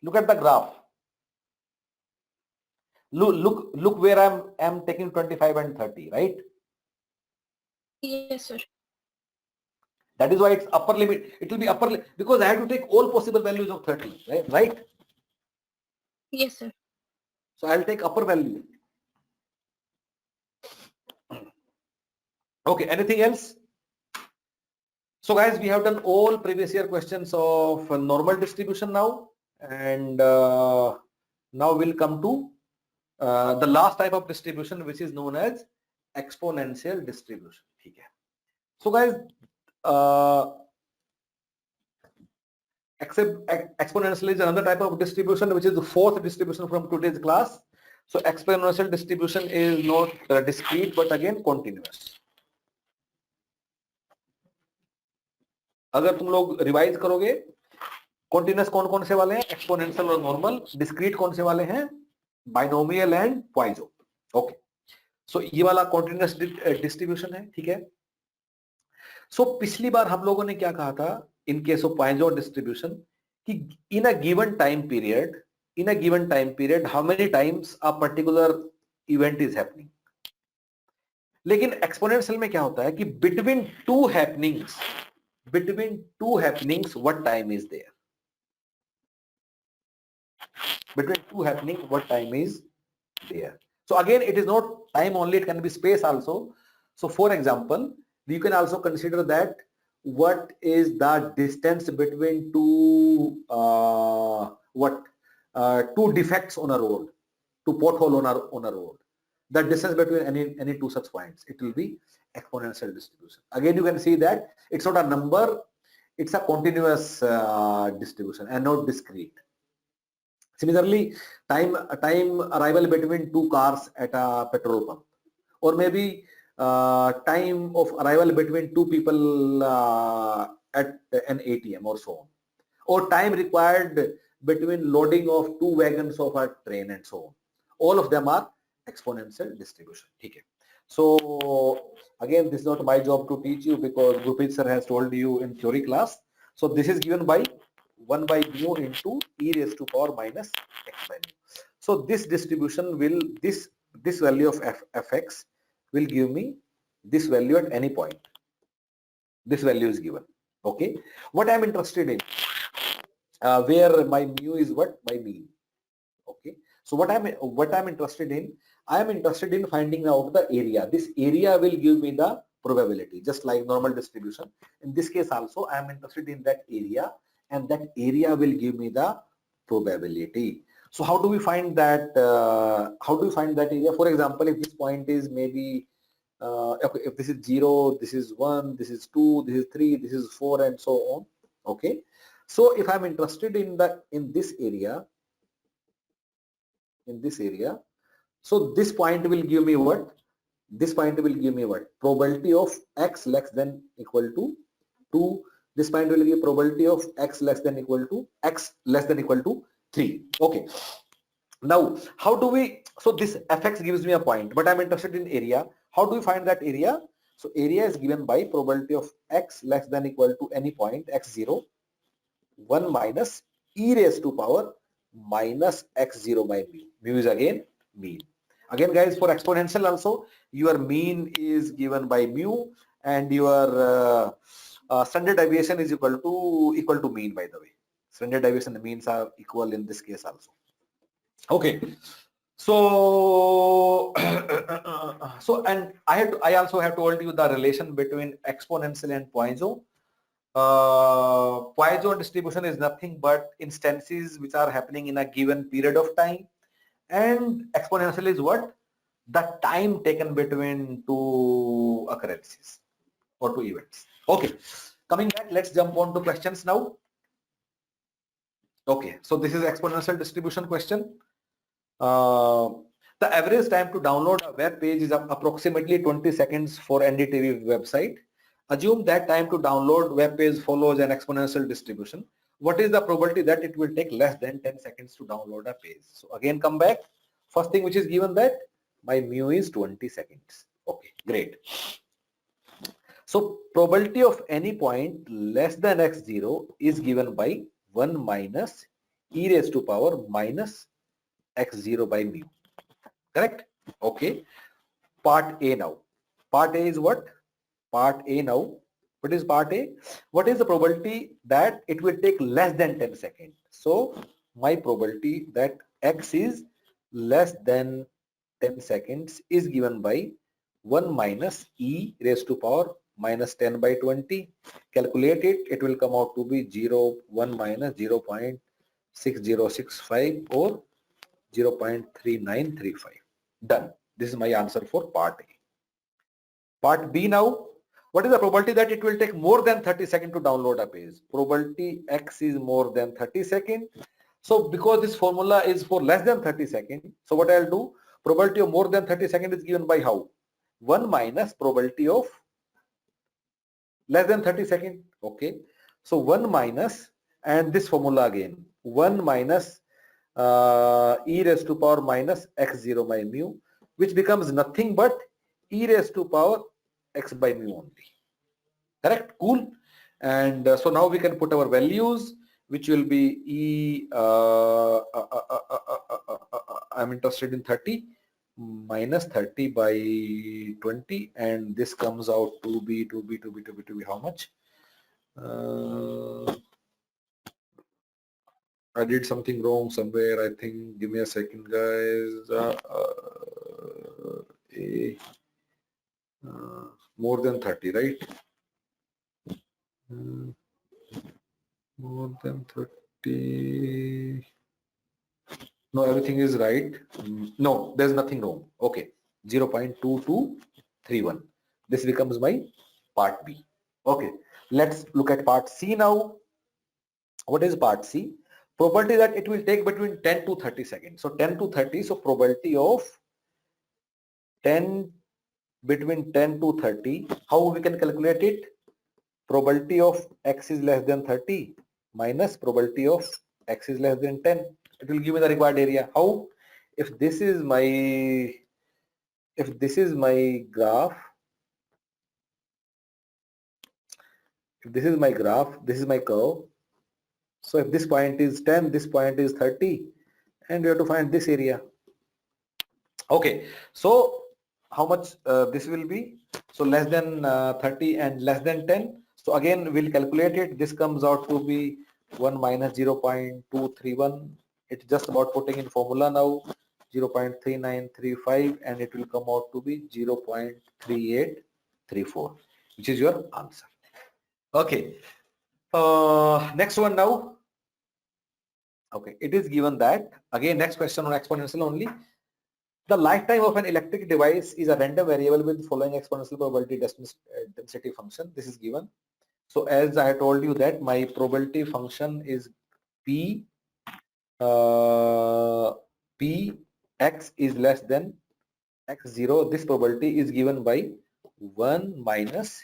Look at the graph. Look where I'm taking 25 and 30, right? Yes, sir. That is why it's upper limit. It will be upper limit because I have to take all possible values of 30, right? Yes, sir. So I'll take upper value. Okay, anything else? So guys, we have done all previous year questions of normal distribution now, and now we'll come to the last type of distribution, which is known as exponential distribution. Okay. So guys, exponential is another type of distribution, which is the fourth distribution from today's class. So exponential distribution is not discrete, but again continuous. अगर तुम लोग revise करोगे, continuous कौन कौन से वाले हैं? Exponential और नॉर्मल. डिस्क्रीट कौन से वाले हैं? Binomial and Poisson. Okay, so ये वाला कॉन्टिन्यूस डिस्ट्रीब्यूशन है. ठीक है. सो पिछली बार हम लोगों ने क्या कहा था in case of Poisson distribution कि in a given time period how many times a particular event is happening. लेकिन एक्सपोनेंशियल में क्या होता है कि between two happenings what time is there? Between two happening, what time is there? So again, it is not time only, it can be space also. So for example, you can also consider that what is the distance between two two defects on a road, two pothole on a road. The distance between any two such points, it will be exponential distribution. Again, you can see that it's not a number, it's a continuous distribution and not discrete. Similarly, time arrival between two cars at a petrol pump, or maybe time of arrival between two people at an ATM or so on, or time required between loading of two wagons of a train and so on. All of them are exponential distribution. Okay. So again, this is not my job to teach you because Gurpreet sir has told you in theory class. So this is given by 1 by mu into e raised to power minus x by mu. So this distribution will, this value of fx will give me this value at any point. This value is given. Okay. What I am interested in, where my mu is what? My mean. Okay. So what I'm interested in, I am interested in finding out the area. This area will give me the probability, just like normal distribution. In this case also, I am interested in that area, and that area will give me the probability. So how do we find that? How do we find that area? For example, if this point is maybe okay, if this is 0, this is 1, this is 2, this is 3, this is 4, and so on. Okay, so if I'm interested in this area, so this point will give me what? This point will give me what? Probability of x less than equal to 2. This point will give probability of x less than equal to 3. Okay. Now, how do we, so this fx gives me a point, but I'm interested in area. How do we find that area? So area is given by probability of x less than equal to any point x0, 1 minus e raised to power minus x0 by mu. Mu is again mean. Again guys, for exponential also, your mean is given by mu, and your standard deviation is equal to mean, by the way. Standard deviation and means are equal in this case also. Okay. So, and I also have told you the relation between exponential and Poisson. Poisson distribution is nothing but instances which are happening in a given period of time, and exponential is what? The time taken between two occurrences or two events. Okay, coming back, let's jump on to questions now. Okay, so this is exponential distribution question. The average time to download a web page is approximately 20 seconds for NDTV website. Assume that time to download web page follows an exponential distribution. What is the probability that it will take less than 10 seconds to download a page? So again, come back. First thing which is given, that my mu is 20 seconds. Okay, great. So probability of any point less than x0 is given by 1 minus e raised to power minus x0 by mu. Correct? Okay. Part A now. Part A is what? Part A now. What is part A? What is the probability that it will take less than 10 seconds? So my probability that x is less than 10 seconds is given by 1 minus e raised to power minus 10 by 20. Calculate it. It will come out to be 1 minus 0.6065 or 0.3935. Done. This is my answer for part A. Part B now. What is the probability that it will take more than 30 seconds to download a page? Probability x is more than 30 seconds. So because this formula is for less than 30 seconds, so what I'll do, probability of more than 30 seconds is given by how? 1 minus probability of less than 30 seconds. Okay. So 1 minus, and this formula again, 1 minus e raised to power minus x0 by mu, which becomes nothing but e raised to power x by mu only. Correct? Cool. And so now we can put our values, which will be e, I'm interested in 30 minus 30 by 20, and this comes out to be how much? I did something wrong somewhere, I think. Give me a second, guys. More than 30, right? More than 30. No, everything is right. No, there's nothing wrong. Okay, 0.2231. This becomes my part B. Okay, let's look at part C now. What is part C? Probability that it will take between 10 to 30 seconds. So 10 to 30, so probability of 10 between 10 to 30, how we can calculate it? Probability of x is less than 30 minus probability of x is less than 10. It will give me the required area. How? If this is my graph, this is my curve. So if this point is 10, this point is 30, and we have to find this area. Okay, so how much this will be? So less than 30 and less than 10. So again, we'll calculate it. This comes out to be 1 minus 0.231. It's just about putting in formula now. 0.3935, and it will come out to be 0.3834, which is your answer. Okay. Next one now. Okay, it is given that, again, next question on exponential only. The lifetime of an electric device is a random variable with following exponential probability density function. This is given. So as I told you that my probability function is P x is less than x0. This probability is given by 1 minus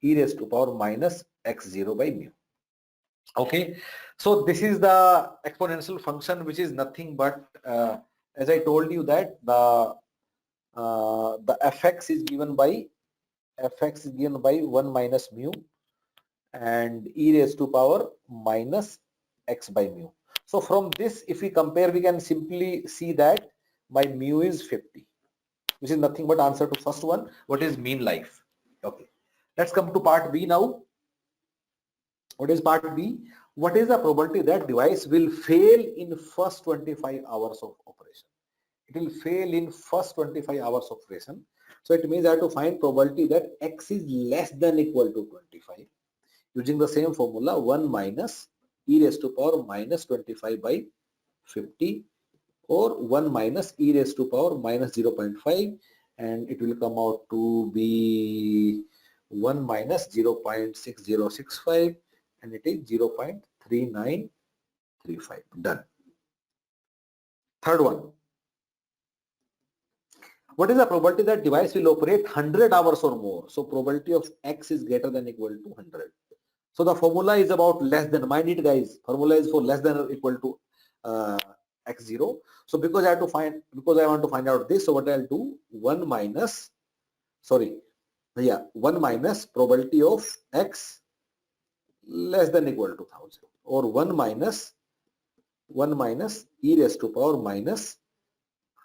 e raised to power minus x0 by mu. Okay, so this is the exponential function, which is nothing but as I told you that the fx is given by 1 minus mu and e raised to power minus x by mu. So from this, if we compare, we can simply see that my mu is 50, which is nothing but answer to first one, what is mean life. Okay, let's come to part B now. What is part B? What is the probability that device will fail in first 25 hours of operation? It will fail in first 25 hours of operation. So it means I have to find probability that x is less than equal to 25 using the same formula, 1 minus e raised to power minus 25 by 50, or 1 minus e raised to power minus 0.5, and it will come out to be 1 minus 0.6065, and it is 0.3935. Done. Third one. What is the probability that device will operate 100 hours or more? So probability of x is greater than equal to 100. So the formula is about less than, mind it guys, formula is for less than or equal to x0. So because I want to find out this, so what I'll do, 1 minus probability of x less than equal to 1000, or 1 minus e raised to power minus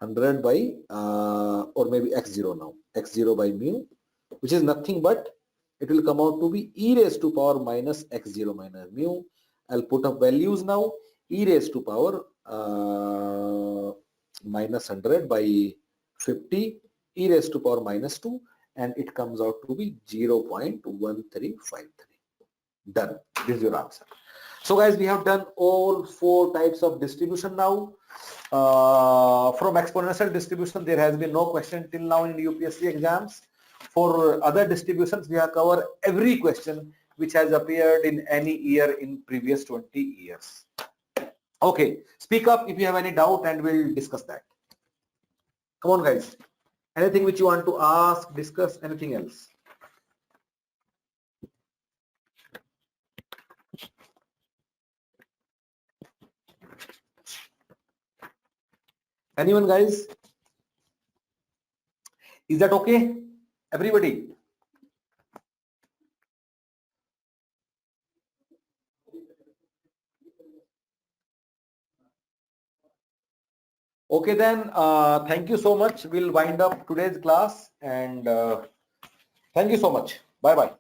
100 by or maybe x0 now, x0 by mu, which is nothing but it will come out to be e raised to power minus x0 minus mu. I'll put up values now. E raised to power minus 100 by 50, e raised to power minus 2, and it comes out to be 0.1353. Done. This is your answer. So guys, we have done all 4 types of distribution now. From exponential distribution, there has been no question till now in UPSC exams. For other distributions, we have covered every question which has appeared in any year in previous 20 years. Okay, speak up if you have any doubt and we'll discuss that. Come on guys. Anything which you want to ask, discuss, anything else? Anyone guys? Is that okay? Everybody? Okay then, thank you so much. We'll wind up today's class, and thank you so much. Bye bye.